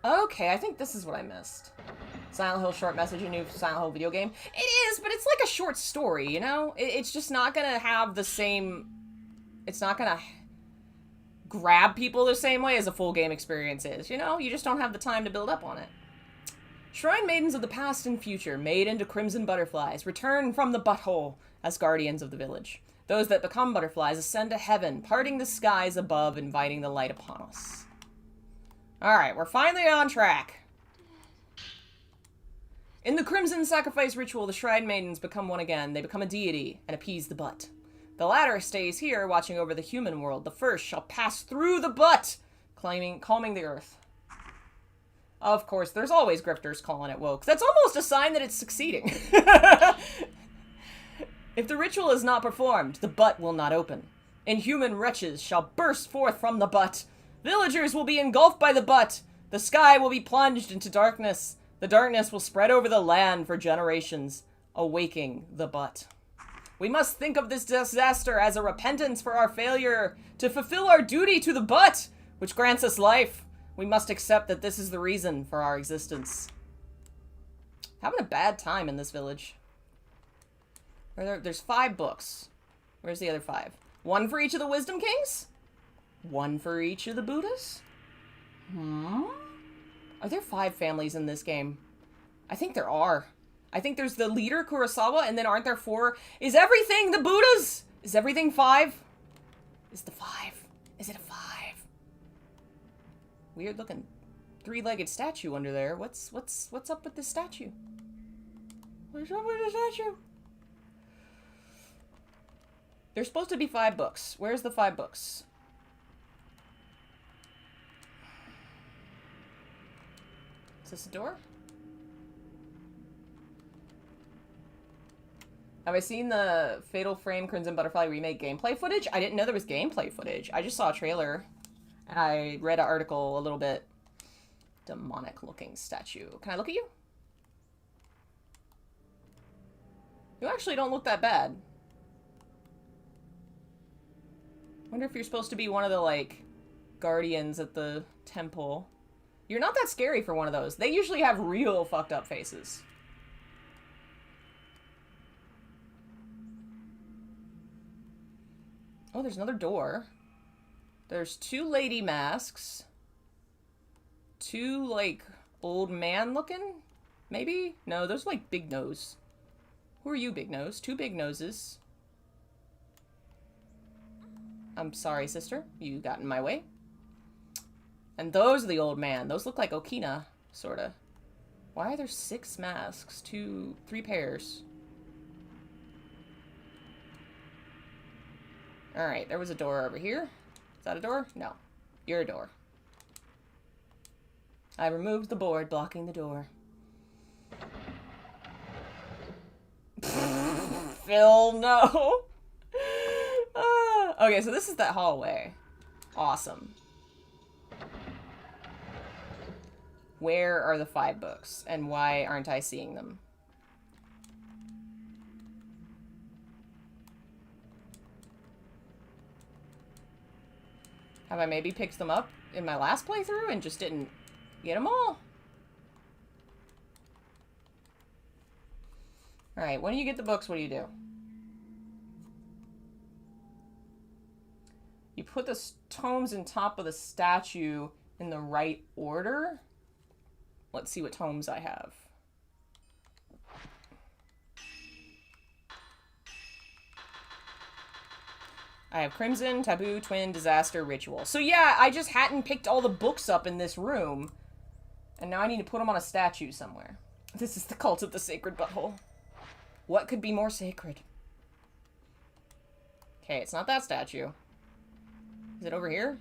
Okay, I think this is what I missed. Silent Hill short message, a new Silent Hill video game. It is, but it's like a short story, you know? It's just not gonna have the same... It's not gonna grab people the same way as a full game experience is, you know? You just don't have the time to build up on it. Shrine maidens of the past and future, made into crimson butterflies, return from the butthole as guardians of the village. Those that become butterflies ascend to heaven, parting the skies above, inviting the light upon us. Alright, we're finally on track. In the Crimson Sacrifice ritual, the Shrine Maidens become one again. They become a deity and appease the butt. The latter stays here, watching over the human world. The first shall pass through the butt, calming the earth. Of course, there's always grifters calling it woke. That's almost a sign that it's succeeding. If the ritual is not performed, the butt will not open. Inhuman wretches shall burst forth from the butt. Villagers will be engulfed by the butt. The sky will be plunged into darkness. The darkness will spread over the land for generations, awaking the butt. We must think of this disaster as a repentance for our failure to fulfill our duty to the butt, which grants us life. We must accept that this is the reason for our existence. Having a bad time in this village. There's 5 books. Where's the other 5? 1 for each of the Wisdom Kings? 1 for each of the Buddhas? Are there 5 families in this game? I think there are. I think there's the leader, Kurosawa, and then aren't there 4? Is everything the Buddhas? Is everything 5? Is the 5? Is it a 5? Weird looking 3-legged statue under there. What's up with this statue? What's up with the statue? There's supposed to be 5 books. Where's the 5 books? Is this a door? Have I seen the Fatal Frame Crimson Butterfly remake gameplay footage? I didn't know there was gameplay footage. I just saw a trailer. And I read an article a little bit. Demonic looking statue. Can I look at you? You actually don't look that bad. Wonder if you're supposed to be one of the, like, guardians at the temple. You're not that scary for one of those. They usually have real fucked up faces. Oh, there's another door. There's 2 lady masks. 2, like, old man looking? Maybe? No, those are, like, big nose. Who are you, big nose? 2 big noses. I'm sorry, sister. You got in my way. And those are the old man. Those look like Okina, sorta. Why are there 6 masks? 3 pairs. Alright, there was a door over here. Is that a door? No. You're a door. I removed the board blocking the door. Phil, no! Okay, so this is that hallway. Awesome. Where are the 5 books? And why aren't I seeing them? Have I maybe picked them up in my last playthrough and just didn't get them all? Alright, when you get the books, what do you do? You put the tomes on top of the statue in the right order. Let's see what tomes I have. I have Crimson, Taboo, Twin, Disaster, Ritual. So yeah, I just hadn't picked all the books up in this room. And now I need to put them on a statue somewhere. This is the Cult of the Sacred Butthole. What could be more sacred? Okay, it's not that statue. Is it over here?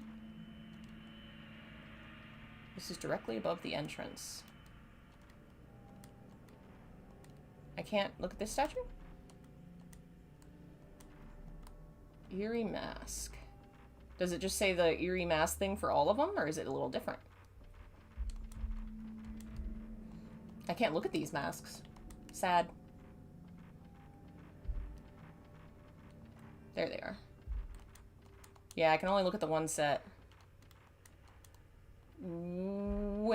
This is directly above the entrance. I can't look at this statue? Eerie Mask. Does it just say the Eerie Mask thing for all of them, or is it a little different? I can't look at these masks. Sad. There they are. Yeah, I can only look at the one set. Where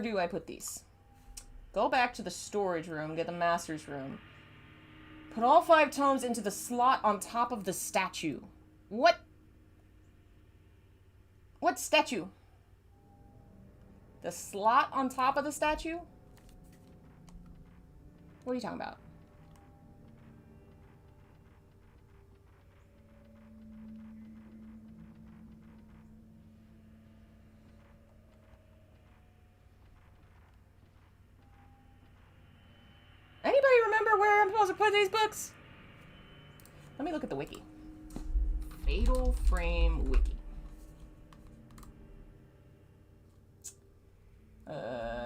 do I put these? Go back to the storage room, get the master's room. Put all 5 tomes into the slot on top of the statue. What? What statue? The slot on top of the statue? What are you talking about? to put these books? Let me look at the wiki. Fatal Frame wiki.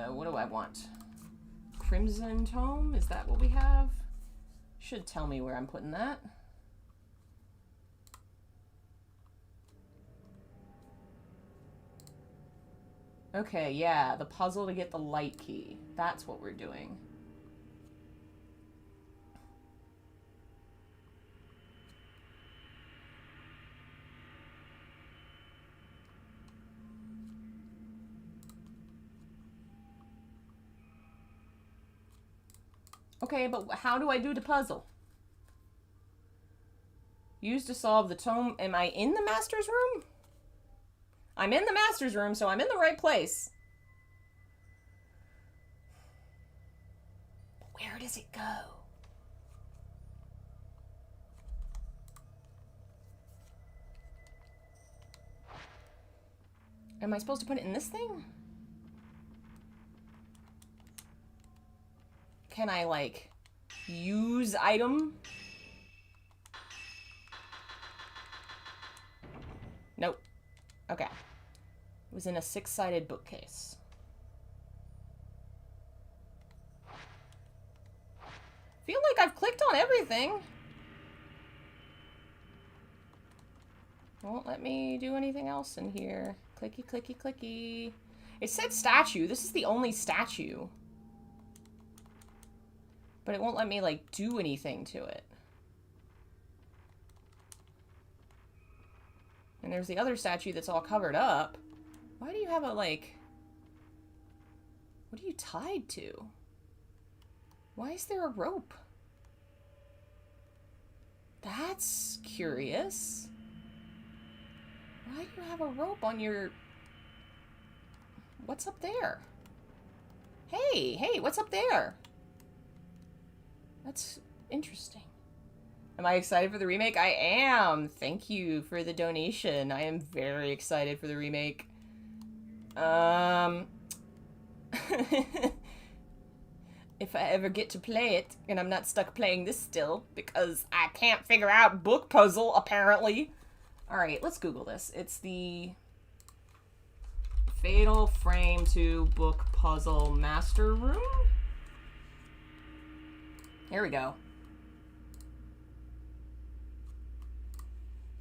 What do I want? Crimson Tome? Is that what we have? Should tell me where I'm putting that. Okay, yeah, the puzzle to get the light key. That's what we're doing. Okay, but how do I do the puzzle? Use to solve the tome. Am I in the master's room? I'm in the master's room, so I'm in the right place. But where does it go? Am I supposed to put it in this thing? Can I, like, use item? Nope. Okay. It was in a 6-sided bookcase. Feel like I've clicked on everything. Won't let me do anything else in here. Clicky, clicky, clicky. It said statue. This is the only statue. But it won't let me, like, do anything to it. And there's the other statue that's all covered up. Why do you have a, like... What are you tied to? Why is there a rope? That's curious. Why do you have a rope on your... What's up there? Hey, what's up there? That's interesting. Am I excited for the remake? I am. Thank you for the donation. I am very excited for the remake. If I ever get to play it, and I'm not stuck playing this still, because I can't figure out book puzzle, apparently. Alright, let's Google this. It's the Fatal Frame 2 Book Puzzle Master Room? Here we go.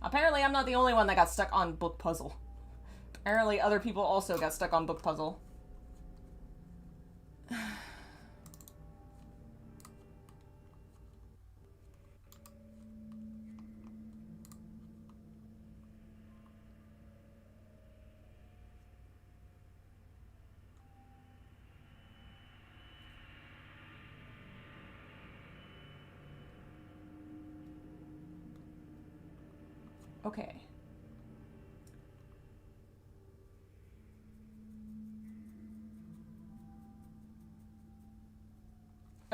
Apparently I'm not the only one that got stuck on book puzzle. Apparently other people also got stuck on book puzzle. Okay.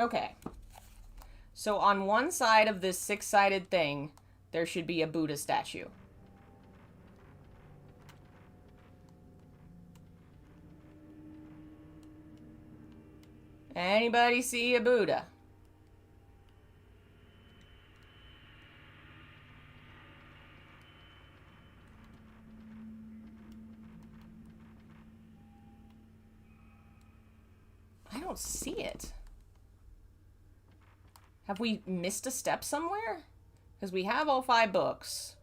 Okay. So on one side of this 6-sided thing, there should be a Buddha statue. Anybody see a Buddha? I don't see it. Have we missed a step somewhere? Because we have all 5 books.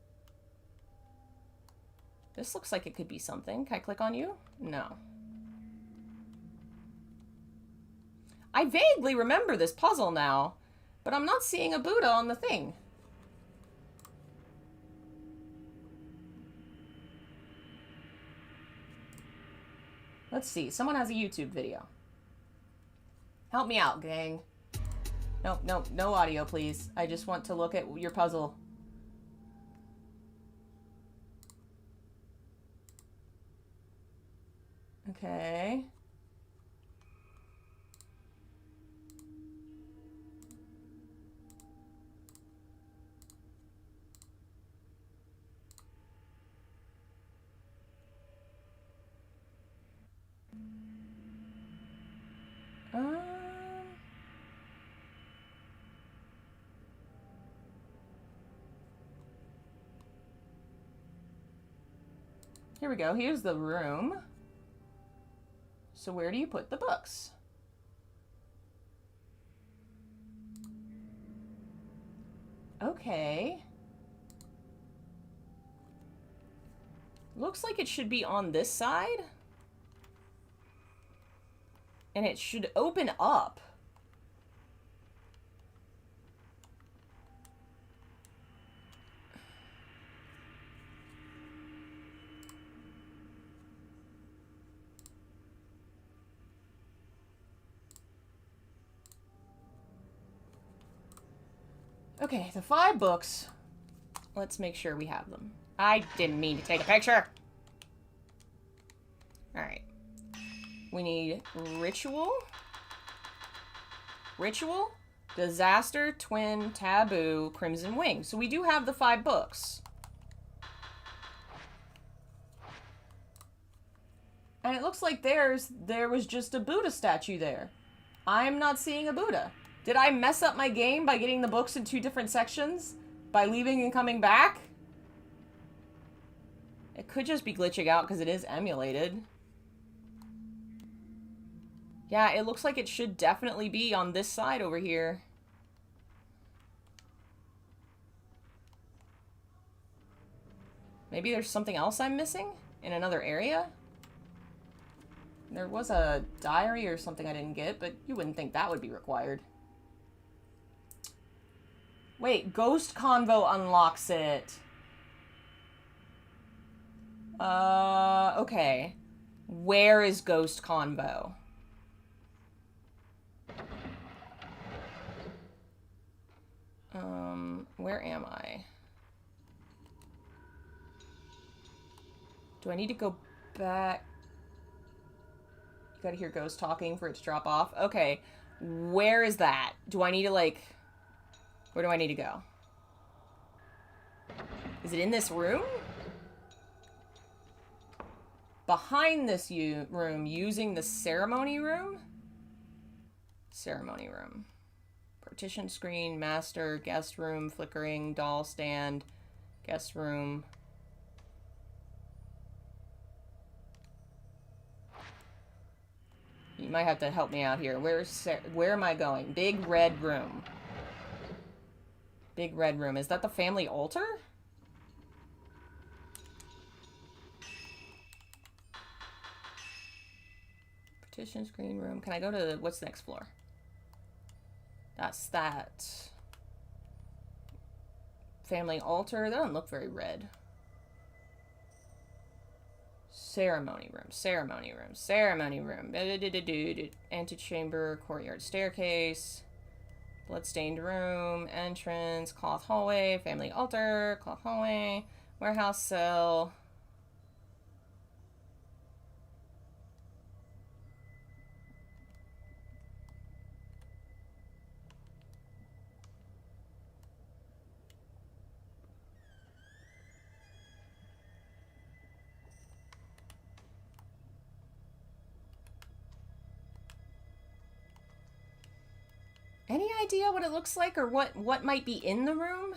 This looks like it could be something. Can I click on you? No. I vaguely remember this puzzle now, but I'm not seeing a Buddha on the thing. Let's see. Someone has a YouTube video. Help me out, gang. Nope, no audio, please. I just want to look at your puzzle. Okay. Here we go. Here's the room. So where do you put the books? Okay. Looks like it should be on this side. And it should open up. Okay, the 5 books. Let's make sure we have them. I didn't mean to take a picture. Alright. We need Ritual. Ritual, Disaster, Twin, Taboo, Crimson Wing. So we do have the 5 books. And it looks like there was just a Buddha statue there. I'm not seeing a Buddha. Did I mess up my game by getting the books in 2 different sections? By leaving and coming back? It could just be glitching out because it is emulated. Yeah, it looks like it should definitely be on this side over here. Maybe there's something else I'm missing in another area? There was a diary or something I didn't get, but you wouldn't think that would be required. Wait, Ghost Convo unlocks it. Okay. Where is Ghost Convo? Where am I? Do I need to go back? You gotta hear Ghost talking for it to drop off. Okay. Where is that? Do I need to, like... Where do I need to go? Is it in this room? Behind this room, using the ceremony room? Ceremony room. Partition screen, master, guest room, flickering, doll stand, guest room. You might have to help me out here. Where am I going? Big red room. Big red room. Is that the family altar? Partition screen room. Can I go to what's the next floor? That's that. Family altar. That doesn't look very red. Ceremony room. Ceremony room. Ceremony room. Antechamber. Courtyard staircase. Bloodstained room. Entrance. Cloth hallway. Family altar. Cloth hallway. Warehouse cell. Any idea what it looks like or what might be in the room?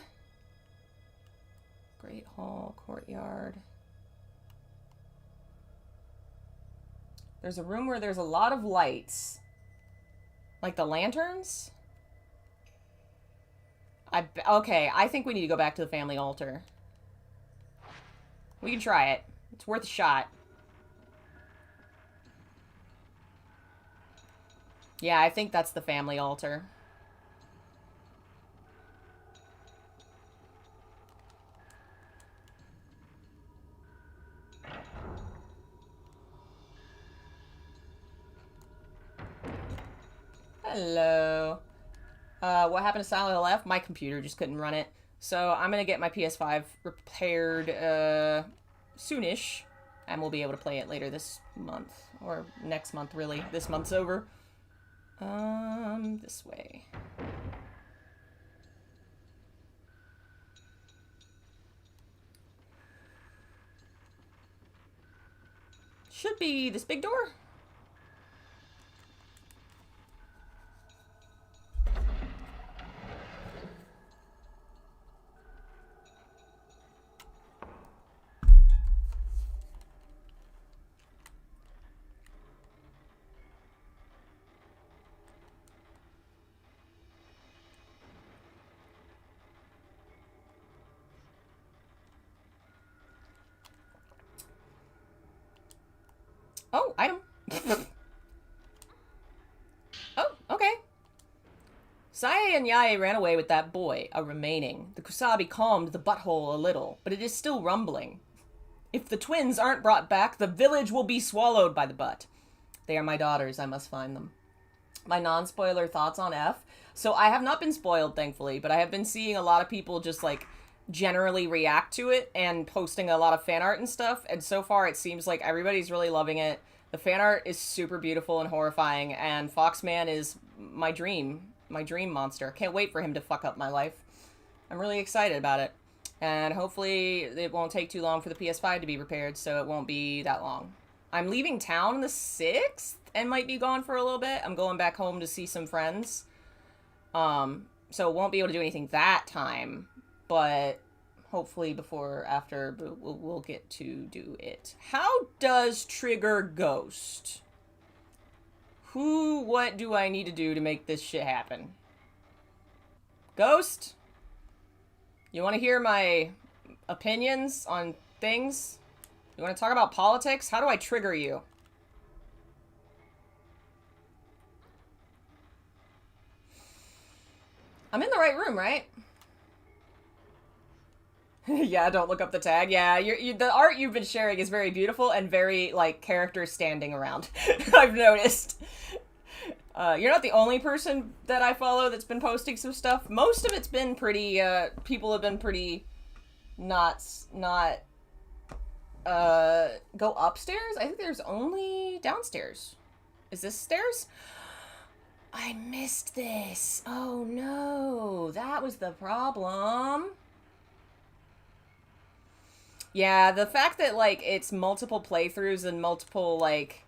Great hall, courtyard. There's a room where there's a lot of lights. Like the lanterns? Okay, I think we need to go back to the family altar. We can try it. It's worth a shot. Yeah, I think that's the family altar. Hello. What happened to Silent Hill F? My computer just couldn't run it. So I'm going to get my PS5 repaired soonish. And we'll be able to play it later this month. Or next month, really. This month's over. This way. Should be this big door. Oh, okay. Sae and Yae ran away with that boy, a remaining. The Kusabi calmed the butthole a little, but it is still rumbling. If the twins aren't brought back, the village will be swallowed by the butt. They are my daughters, I must find them. My non-spoiler thoughts on F. So I have not been spoiled, thankfully, but I have been seeing a lot of people just, like, generally react to it and posting a lot of fan art and stuff, and so far it seems like everybody's really loving it. The fan art is super beautiful and horrifying, and Foxman is my dream monster. Can't wait for him to fuck up my life. I'm really excited about it. And hopefully it won't take too long for the PS5 to be repaired, so it won't be that long. I'm leaving town the 6th and might be gone for a little bit. I'm going back home to see some friends. So won't be able to do anything that time, but hopefully before or after we'll get to do it. How does trigger ghost? What do I need to do to make this shit happen? Ghost? You want to hear my opinions on things? You want to talk about politics? How do I trigger you? I'm in the right room, right? Yeah, don't look up the tag. Yeah, the art you've been sharing is very beautiful and very, like, characters standing around. I've noticed. You're not the only person that I follow that's been posting some stuff. Most of it's been pretty, people have been pretty not, go upstairs? I think there's only downstairs. Is this stairs? I missed this. Oh no, that was the problem. Yeah, the fact that, like, it's multiple playthroughs and multiple, like,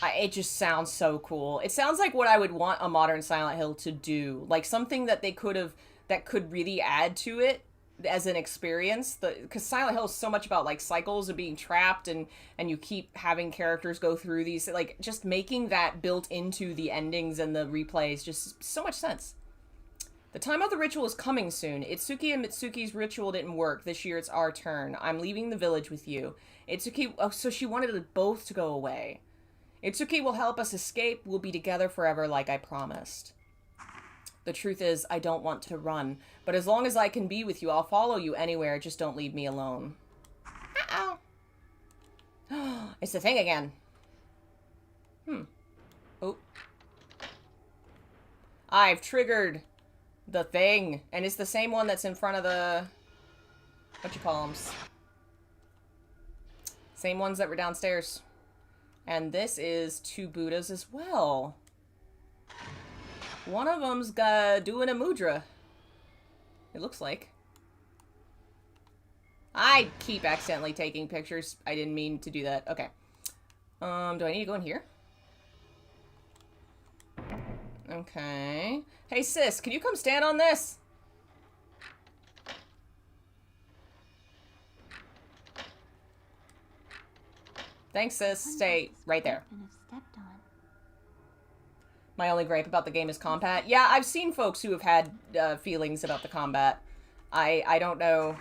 it just sounds so cool. It sounds like what I would want a modern Silent Hill to do. Like, something that they could have, that could really add to it as an experience. Because Silent Hill is so much about, like, cycles of being trapped and you keep having characters go through these, like, just making that built into the endings and the replays just so much sense. The time of the ritual is coming soon. Itsuki and Mitsuki's ritual didn't work. This year it's our turn. I'm leaving the village with you. Itsuki... Oh, so she wanted us both to go away. Itsuki will help us escape. We'll be together forever like I promised. The truth is, I don't want to run. But as long as I can be with you, I'll follow you anywhere. Just don't leave me alone. Uh-oh. It's the thing again. Oh. I've triggered... the thing, and it's the same one that's in front of the, what you call them, same ones that were downstairs, and this is 2 Buddhas as well. One of them's doing a mudra, it looks like. I keep accidentally taking pictures. I didn't mean to do that. Okay. Do I need to go in here? Okay. Hey, sis, can you come stand on this? Thanks, sis. Stay right there. My only gripe about the game is combat. Yeah, I've seen folks who have had feelings about the combat. I don't know.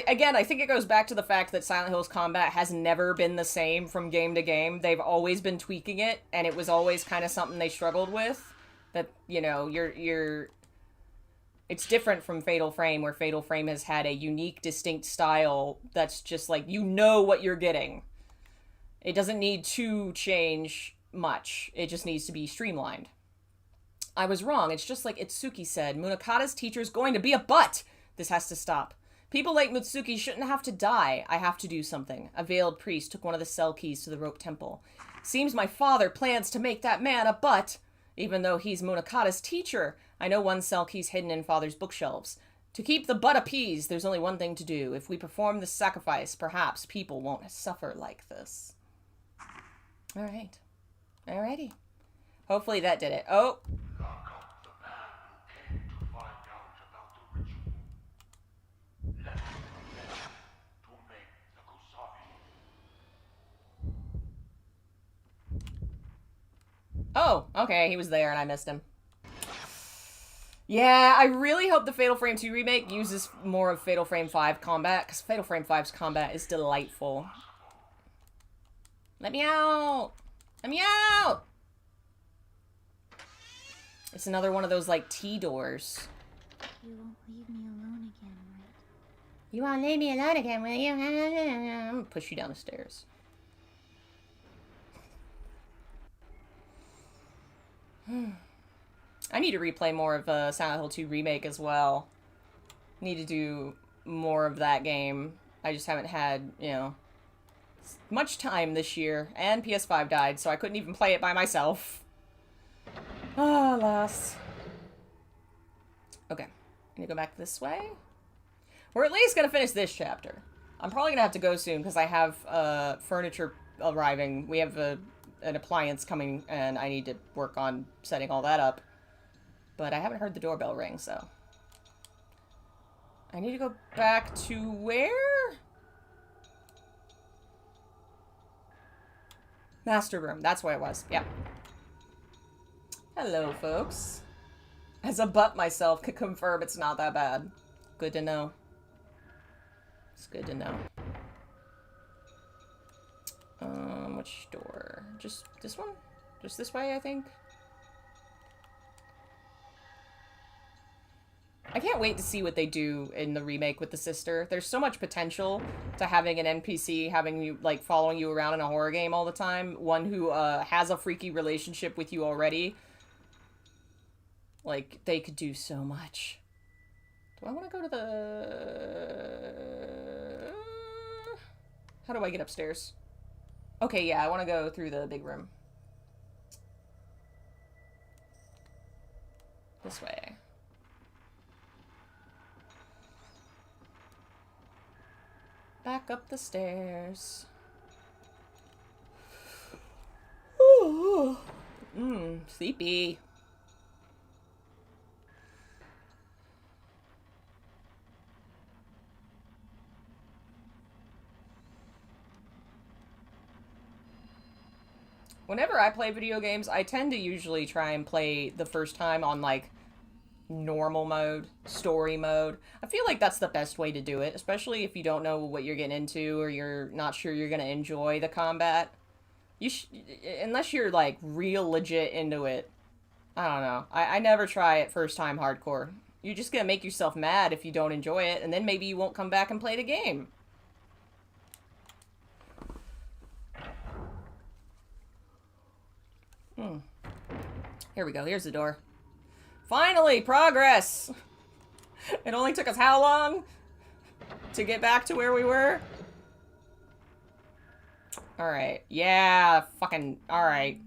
Again, I think it goes back to the fact that Silent Hill's combat has never been the same from game to game. They've always been tweaking it, and it was always kind of something they struggled with. That, you know, it's different from Fatal Frame, where Fatal Frame has had a unique, distinct style that's just like, you know what you're getting. It doesn't need to change much. It just needs to be streamlined. I was wrong. It's just like Itsuki said. Munakata's teacher's going to be a butt. This has to stop. People like Mitsuki shouldn't have to die. I have to do something. A veiled priest took one of the cell keys to the rope temple. Seems my father plans to make that man a butt. Even though he's Munakata's teacher, I know one cell key's hidden in father's bookshelves. To keep the butt appeased, there's only one thing to do. If we perform the sacrifice, perhaps people won't suffer like this. Alright. Alrighty. Hopefully that did it. Oh! Oh, okay, he was there and I missed him. Yeah, I really hope the Fatal Frame 2 remake uses more of Fatal Frame 5 combat, because Fatal Frame 5's combat is delightful. Let me out! Let me out! It's another one of those, like, T doors. You won't leave me alone again, right? You won't leave me alone again, will you? I'm gonna push you down the stairs. I need to replay more of Silent Hill 2 Remake as well. Need to do more of that game. I just haven't had, you know, much time this year. And PS5 died, so I couldn't even play it by myself. Ah, alas. Okay. I need to go back this way. We're at least gonna finish this chapter. I'm probably gonna have to go soon because I have furniture arriving. We have an appliance coming and I need to work on setting all that up. But I haven't heard the doorbell ring, so... I need to go back to where? Master room. That's where it was. Yep. Hello, folks. As a butt myself could confirm it's not that bad. Good to know. It's good to know. Which door? Just this one? Just this way, I think? I can't wait to see what they do in the remake with the sister. There's so much potential to having an NPC having you, like, following you around in a horror game all the time. One who, has a freaky relationship with you already. Like, they could do so much. Do I want to go to the... How do I get upstairs? Okay, yeah, I want to go through the big room. This way. Back up the stairs. Sleepy. Whenever I play video games, I tend to usually try and play the first time on, like, normal mode, story mode. I feel like that's the best way to do it, especially if you don't know what you're getting into or you're not sure you're gonna enjoy the combat. Unless you're, like, real legit into it. I don't know. I never try it first time hardcore. You're just gonna make yourself mad if you don't enjoy it, and then maybe you won't come back and play the game. Here we go. Here's the door. Finally, progress! It only took us how long to get back to where we were? Alright. Yeah, fucking... Alright.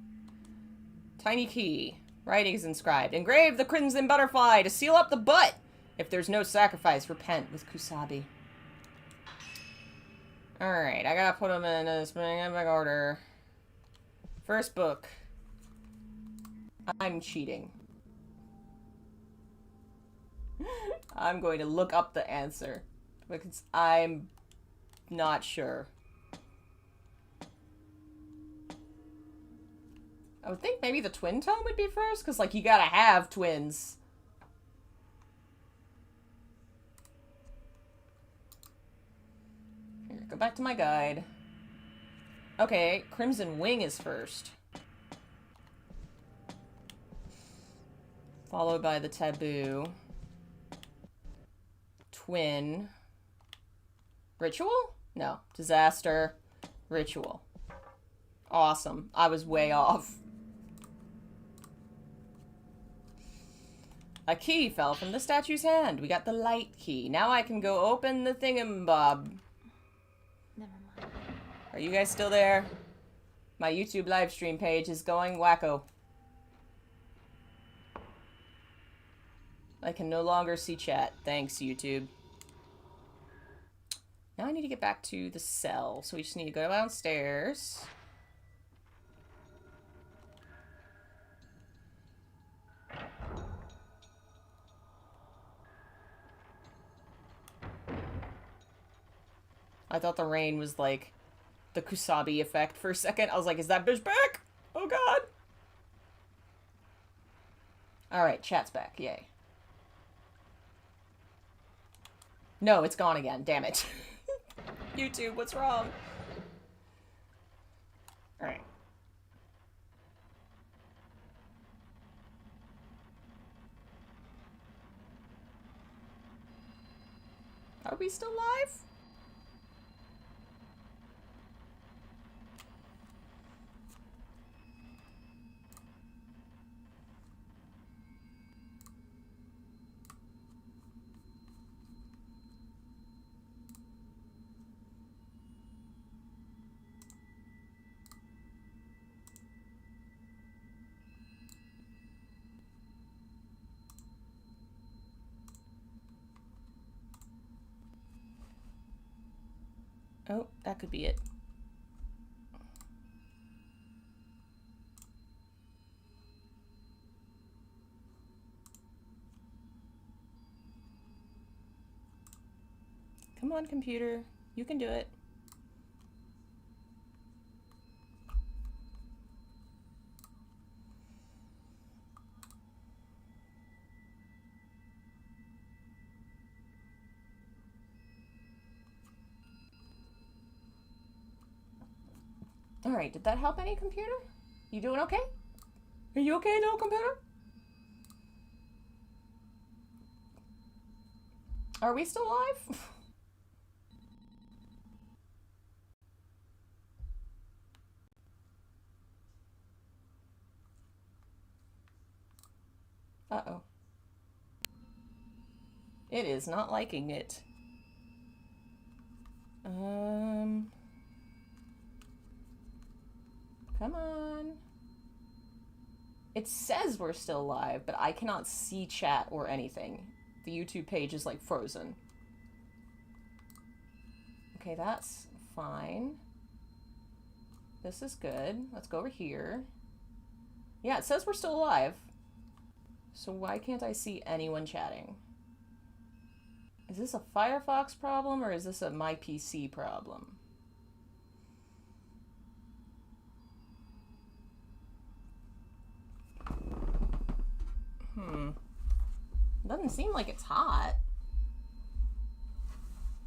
Tiny key. Writing is inscribed. Engrave the crimson butterfly to seal up the butt! If there's no sacrifice, repent with Kusabi. Alright, I gotta put them in a specific order. First book. I'm cheating. I'm going to look up the answer because I'm not sure. I would think maybe the twin tome would be first because, like, you gotta have twins. Here, go back to my guide. Okay, Crimson Wing is first. Followed by the taboo. Twin. Ritual? No. Disaster. Ritual. Awesome. I was way off. A key fell from the statue's hand. We got the light key. Now I can go open the thingamabob. Never mind. Are you guys still there? My YouTube live stream page is going wacko. I can no longer see chat. Thanks, YouTube. Now I need to get back to the cell. So we just need to go downstairs. I thought the rain was like the Kusabi effect for a second. I was like, is that bitch back? Oh god. Alright, chat's back. Yay. No, it's gone again. Damn it. YouTube, what's wrong? Alright. Are we still live? Oh, that could be it. Come on, computer. You can do it. Alright, did that help any, computer? You doing okay? Are you okay now, computer? Are we still live? Uh-oh. It is not liking it. Come on. It says we're still live, but I cannot see chat or anything. The YouTube page is like frozen. Okay, that's fine. This is good. Let's go over here. Yeah, it says we're still alive. So why can't I see anyone chatting? Is this a Firefox problem or is this a my PC problem? Doesn't seem like it's hot.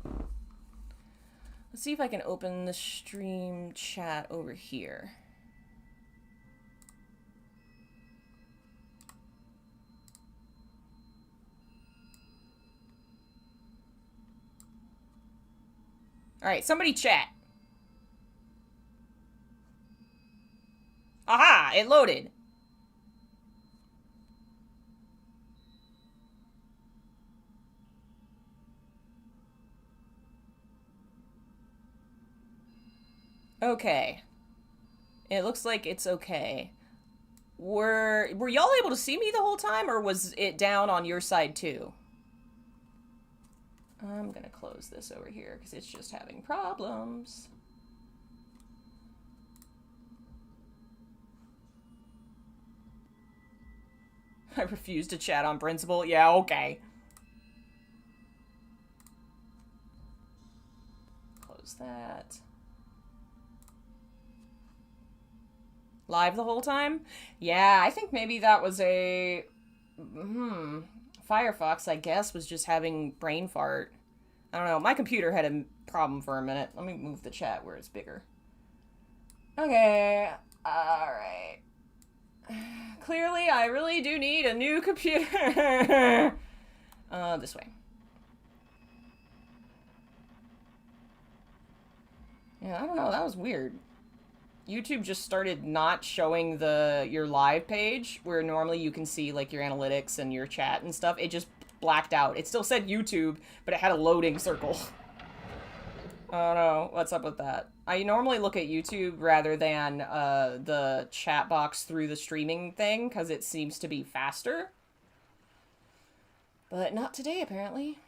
Let's see if I can open the stream chat over here. Alright, somebody chat. Aha! It loaded. Okay. It looks like it's okay. Were y'all able to see me the whole time, or was it down on your side too? I'm gonna close this over here because it's just having problems. I refuse to chat on principle. Yeah, okay. Close that. Live the whole time? Yeah, I think maybe that was a... Firefox, I guess, was just having brain fart. I don't know. My computer had a problem for a minute. Let me move the chat where it's bigger. Okay. Alright. Clearly, I really do need a new computer. This way. Yeah, I don't know. That was weird. YouTube just started not showing your live page, where normally you can see, like, your analytics and your chat and stuff. It just blacked out. It still said YouTube, but it had a loading circle. I don't know. What's up with that? I normally look at YouTube rather than the chat box through the streaming thing, because it seems to be faster. But not today, apparently.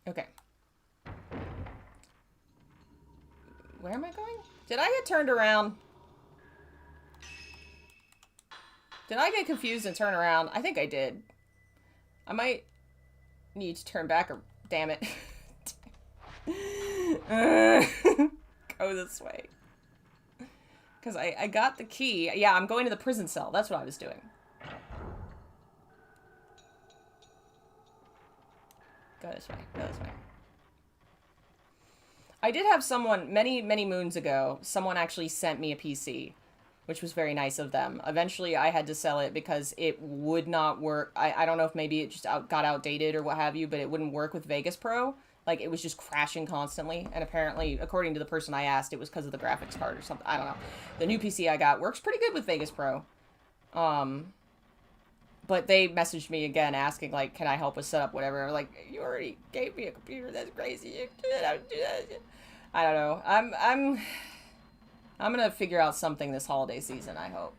Okay. Where am I going? Did I get turned around? Did I get confused and turn around? I think I did. I might need to turn back or... Damn it. Go this way. Because I got the key. Yeah, I'm going to the prison cell. That's what I was doing. Go this way. Go this way. I did have someone, many moons ago, someone actually sent me a PC, which was very nice of them. Eventually, I had to sell it because it would not work. I don't know if maybe it just got outdated or what have you, but it wouldn't work with Vegas Pro. Like, it was just crashing constantly. And apparently, according to the person I asked, it was because of the graphics card or something. I don't know. The new PC I got works pretty good with Vegas Pro. But they messaged me again asking, like, can I help us set up whatever? I'm like, you already gave me a computer. That's crazy. I don't know. I'm gonna figure out something this holiday season, I hope.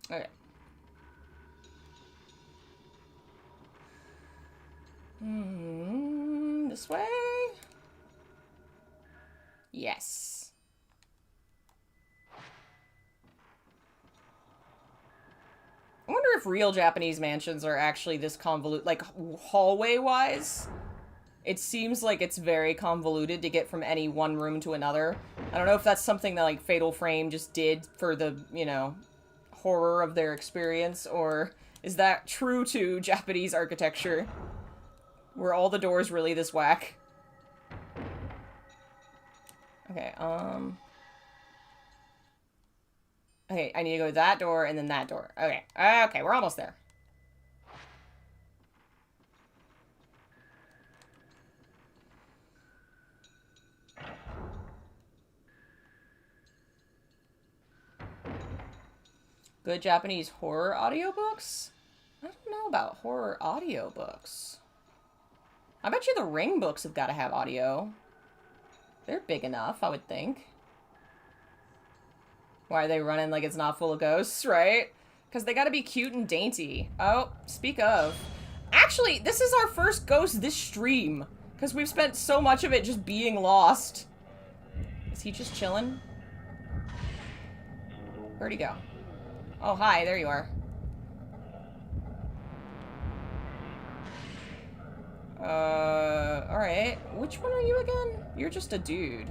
Okay. This way? Yes. I wonder if real Japanese mansions are actually this convoluted, like, hallway-wise. It seems like it's very convoluted to get from any one room to another. I don't know if that's something that, like, Fatal Frame just did for the, you know, horror of their experience, or is that true to Japanese architecture? Were all the doors really this whack? Okay, okay, I need to go to that door and then that door. Okay, okay, we're almost there. Good Japanese horror audiobooks? I don't know about horror audiobooks. I bet you the Ring books have got to have audio. They're big enough, I would think. Why are they running like it's not full of ghosts, right? Because they got to be cute and dainty. Oh, speak of. Actually, this is our first ghost this stream. Because we've spent so much of it just being lost. Is he just chilling? Where'd he go? Oh, hi, there you are. Alright. Which one are you again? You're just a dude.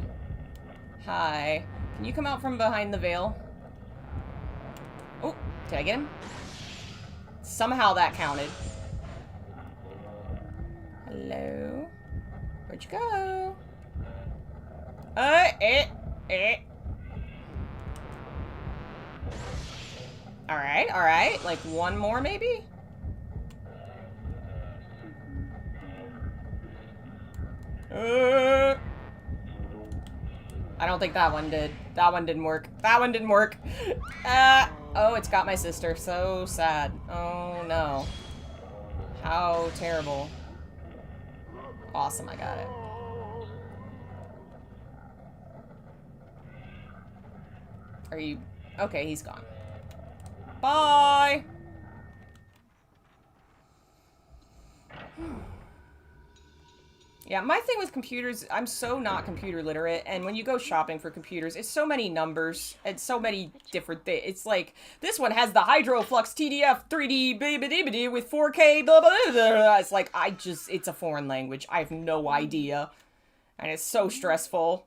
Hi. Can you come out from behind the veil? Oh, did I get him? Somehow that counted. Hello? Where'd you go? Alright, alright. Like one more, maybe? I don't think that one did. That one didn't work. That one didn't work. Oh, it's got my sister. So sad. Oh, no. How terrible. Awesome, I got it. Are you... Okay, he's gone. Bye! Yeah, my thing with computers, I'm so not computer literate, and when you go shopping for computers, it's so many numbers, and so many different things. It's like, this one has the Hydroflux TDF 3D BBDBD with 4K blah blah blah blah. It's like, it's a foreign language. I have no idea. And it's so stressful.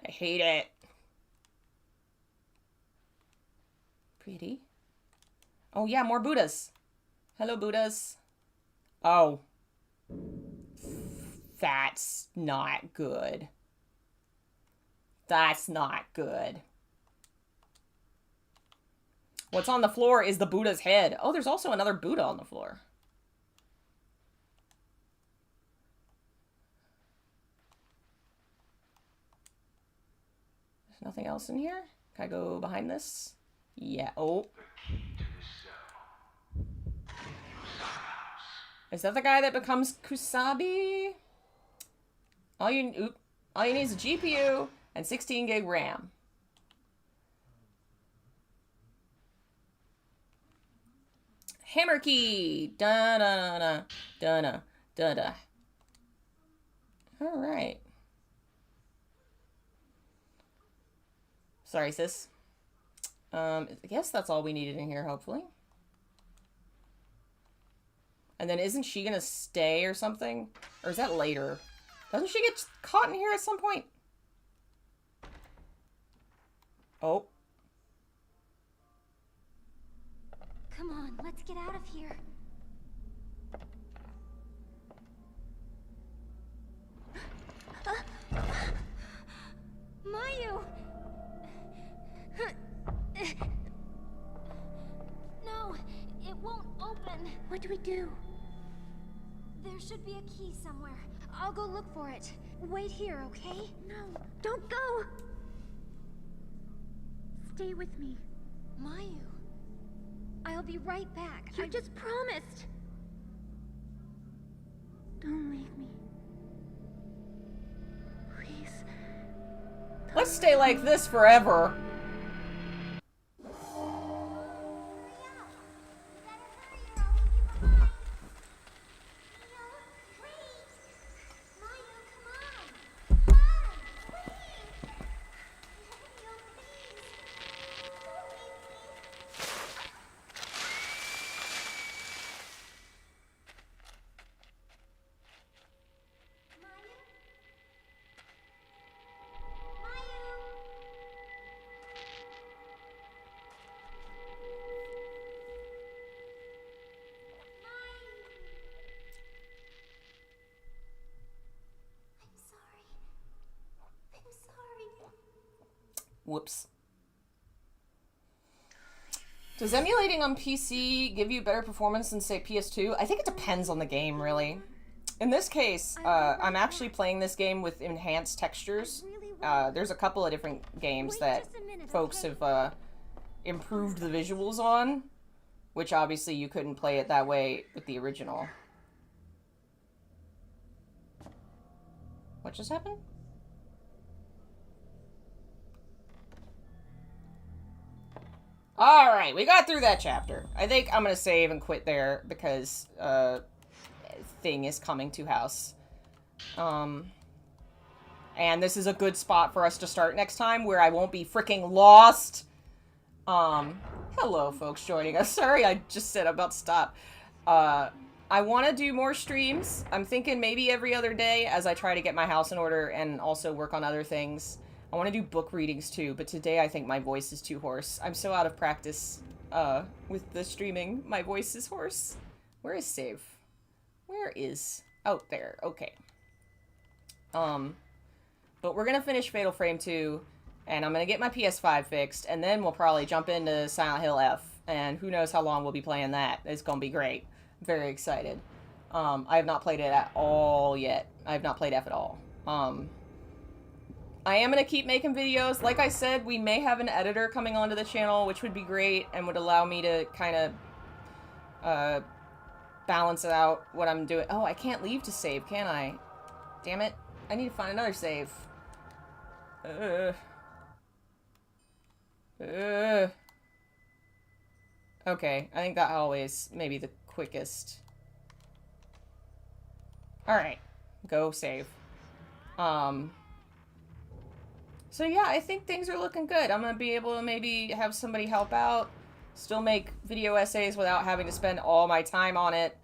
I hate it. Pretty. Oh yeah, more Buddhas. Hello, Buddhas. Oh. That's not good. That's not good. What's on the floor is the Buddha's head. Oh, there's also another Buddha on the floor. There's nothing else in here? Can I go behind this? Yeah. Oh. Is that the guy that becomes Kusabi? All you need is a GPU and 16 gig RAM. Hammer key. Da da da da da da da. All right. Sorry, sis. I guess that's all we needed in here, hopefully. And then isn't she gonna stay or something? Or is that later? Doesn't she get caught in here at some point? Oh. Come on, let's get out of here. Mayu! No, it won't open. What do we do? There should be a key somewhere. I'll go look for it. Wait here, okay? No, don't go! Stay with me. Mayu. I'll be right back. You just promised. Don't leave me. Please. Let's stay like this forever. Whoops. Does emulating on PC give you better performance than, say, PS2? I think it depends on the game, really. In this case, I'm actually playing this game with enhanced textures. There's a couple of different games that folks have improved the visuals on, which obviously you couldn't play it that way with the original. What just happened? Alright, we got through that chapter. I think I'm gonna save and quit there because, thing is coming to house. And this is a good spot for us to start next time where I won't be freaking lost. Hello, folks joining us. Sorry, I just said I'm about to stop. I want to do more streams. I'm thinking maybe every other day as I try to get my house in order and also work on other things. I want to do book readings too, but today I think my voice is too hoarse. I'm so out of practice with the streaming. My voice is hoarse. Where is save? Where is... Oh, there. Okay. But we're going to finish Fatal Frame 2, and I'm going to get my PS5 fixed, and then we'll probably jump into Silent Hill F, and who knows how long we'll be playing that. It's going to be great. I'm very excited. I have not played it at all yet. I have not played F at all. I am going to keep making videos. Like I said, we may have an editor coming onto the channel, which would be great and would allow me to kind of balance out what I'm doing. Oh, I can't leave to save, can I? Damn it. I need to find another save. Okay, I think that always maybe the quickest. Alright, go save. So yeah, I think things are looking good. I'm gonna be able to maybe have somebody help out, still make video essays without having to spend all my time on it,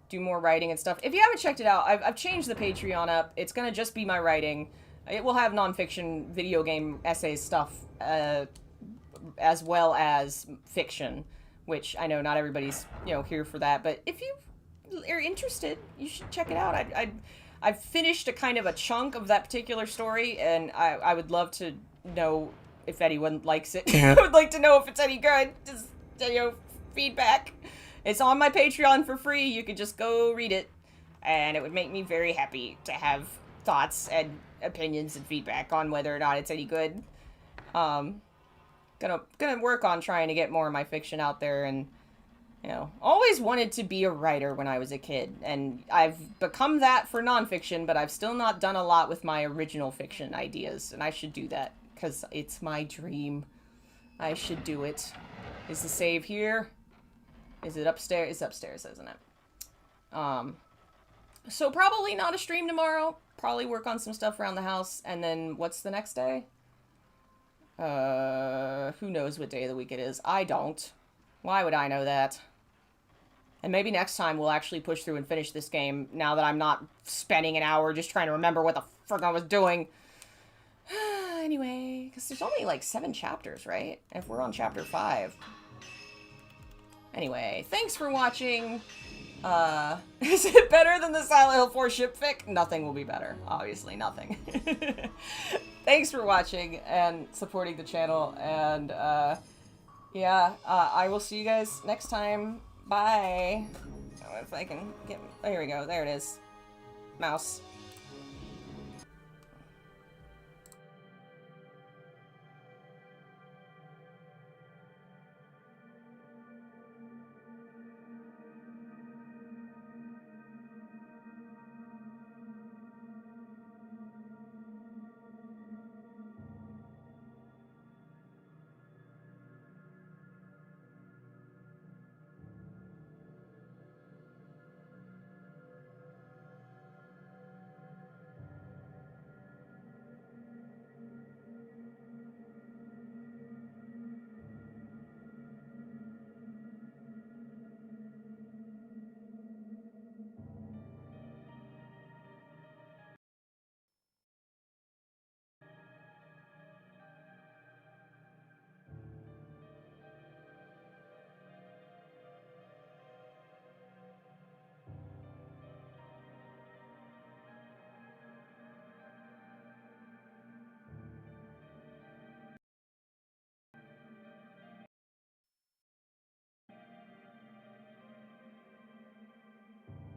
do more writing and stuff. If you haven't checked it out, I've changed the Patreon up. It's gonna just be my writing. It will have nonfiction video game essays stuff, as well as fiction, which I know not everybody's, you know, here for that, but if you are interested, you should check it out. I've finished a kind of a chunk of that particular story, and I would love to know if anyone likes it. I would like to know if it's any good. Just, you know, feedback. It's on my Patreon for free. You could just go read it, and it would make me very happy to have thoughts and opinions and feedback on whether or not it's any good. Gonna work on trying to get more of my fiction out there, and you know, always wanted to be a writer when I was a kid, and I've become that for nonfiction, but I've still not done a lot with my original fiction ideas, and I should do that, because it's my dream. I should do it. Is the save here? Is it upstairs? It's upstairs, isn't it? So probably not a stream tomorrow. Probably work on some stuff around the house, and then what's the next day? Who knows what day of the week it is? I don't. Why would I know that? And maybe next time we'll actually push through and finish this game, now that I'm not spending an hour just trying to remember what the frick I was doing. Anyway, because there's only like 7 chapters, right? If we're on chapter 5. Anyway, thanks for watching. Is it better than the Silent Hill 4 ship fic? Nothing will be better. Obviously, nothing. Thanks for watching and supporting the channel, and, yeah, I will see you guys next time. Bye. Oh, if I can get... Oh, here we go. There it is. Mouse.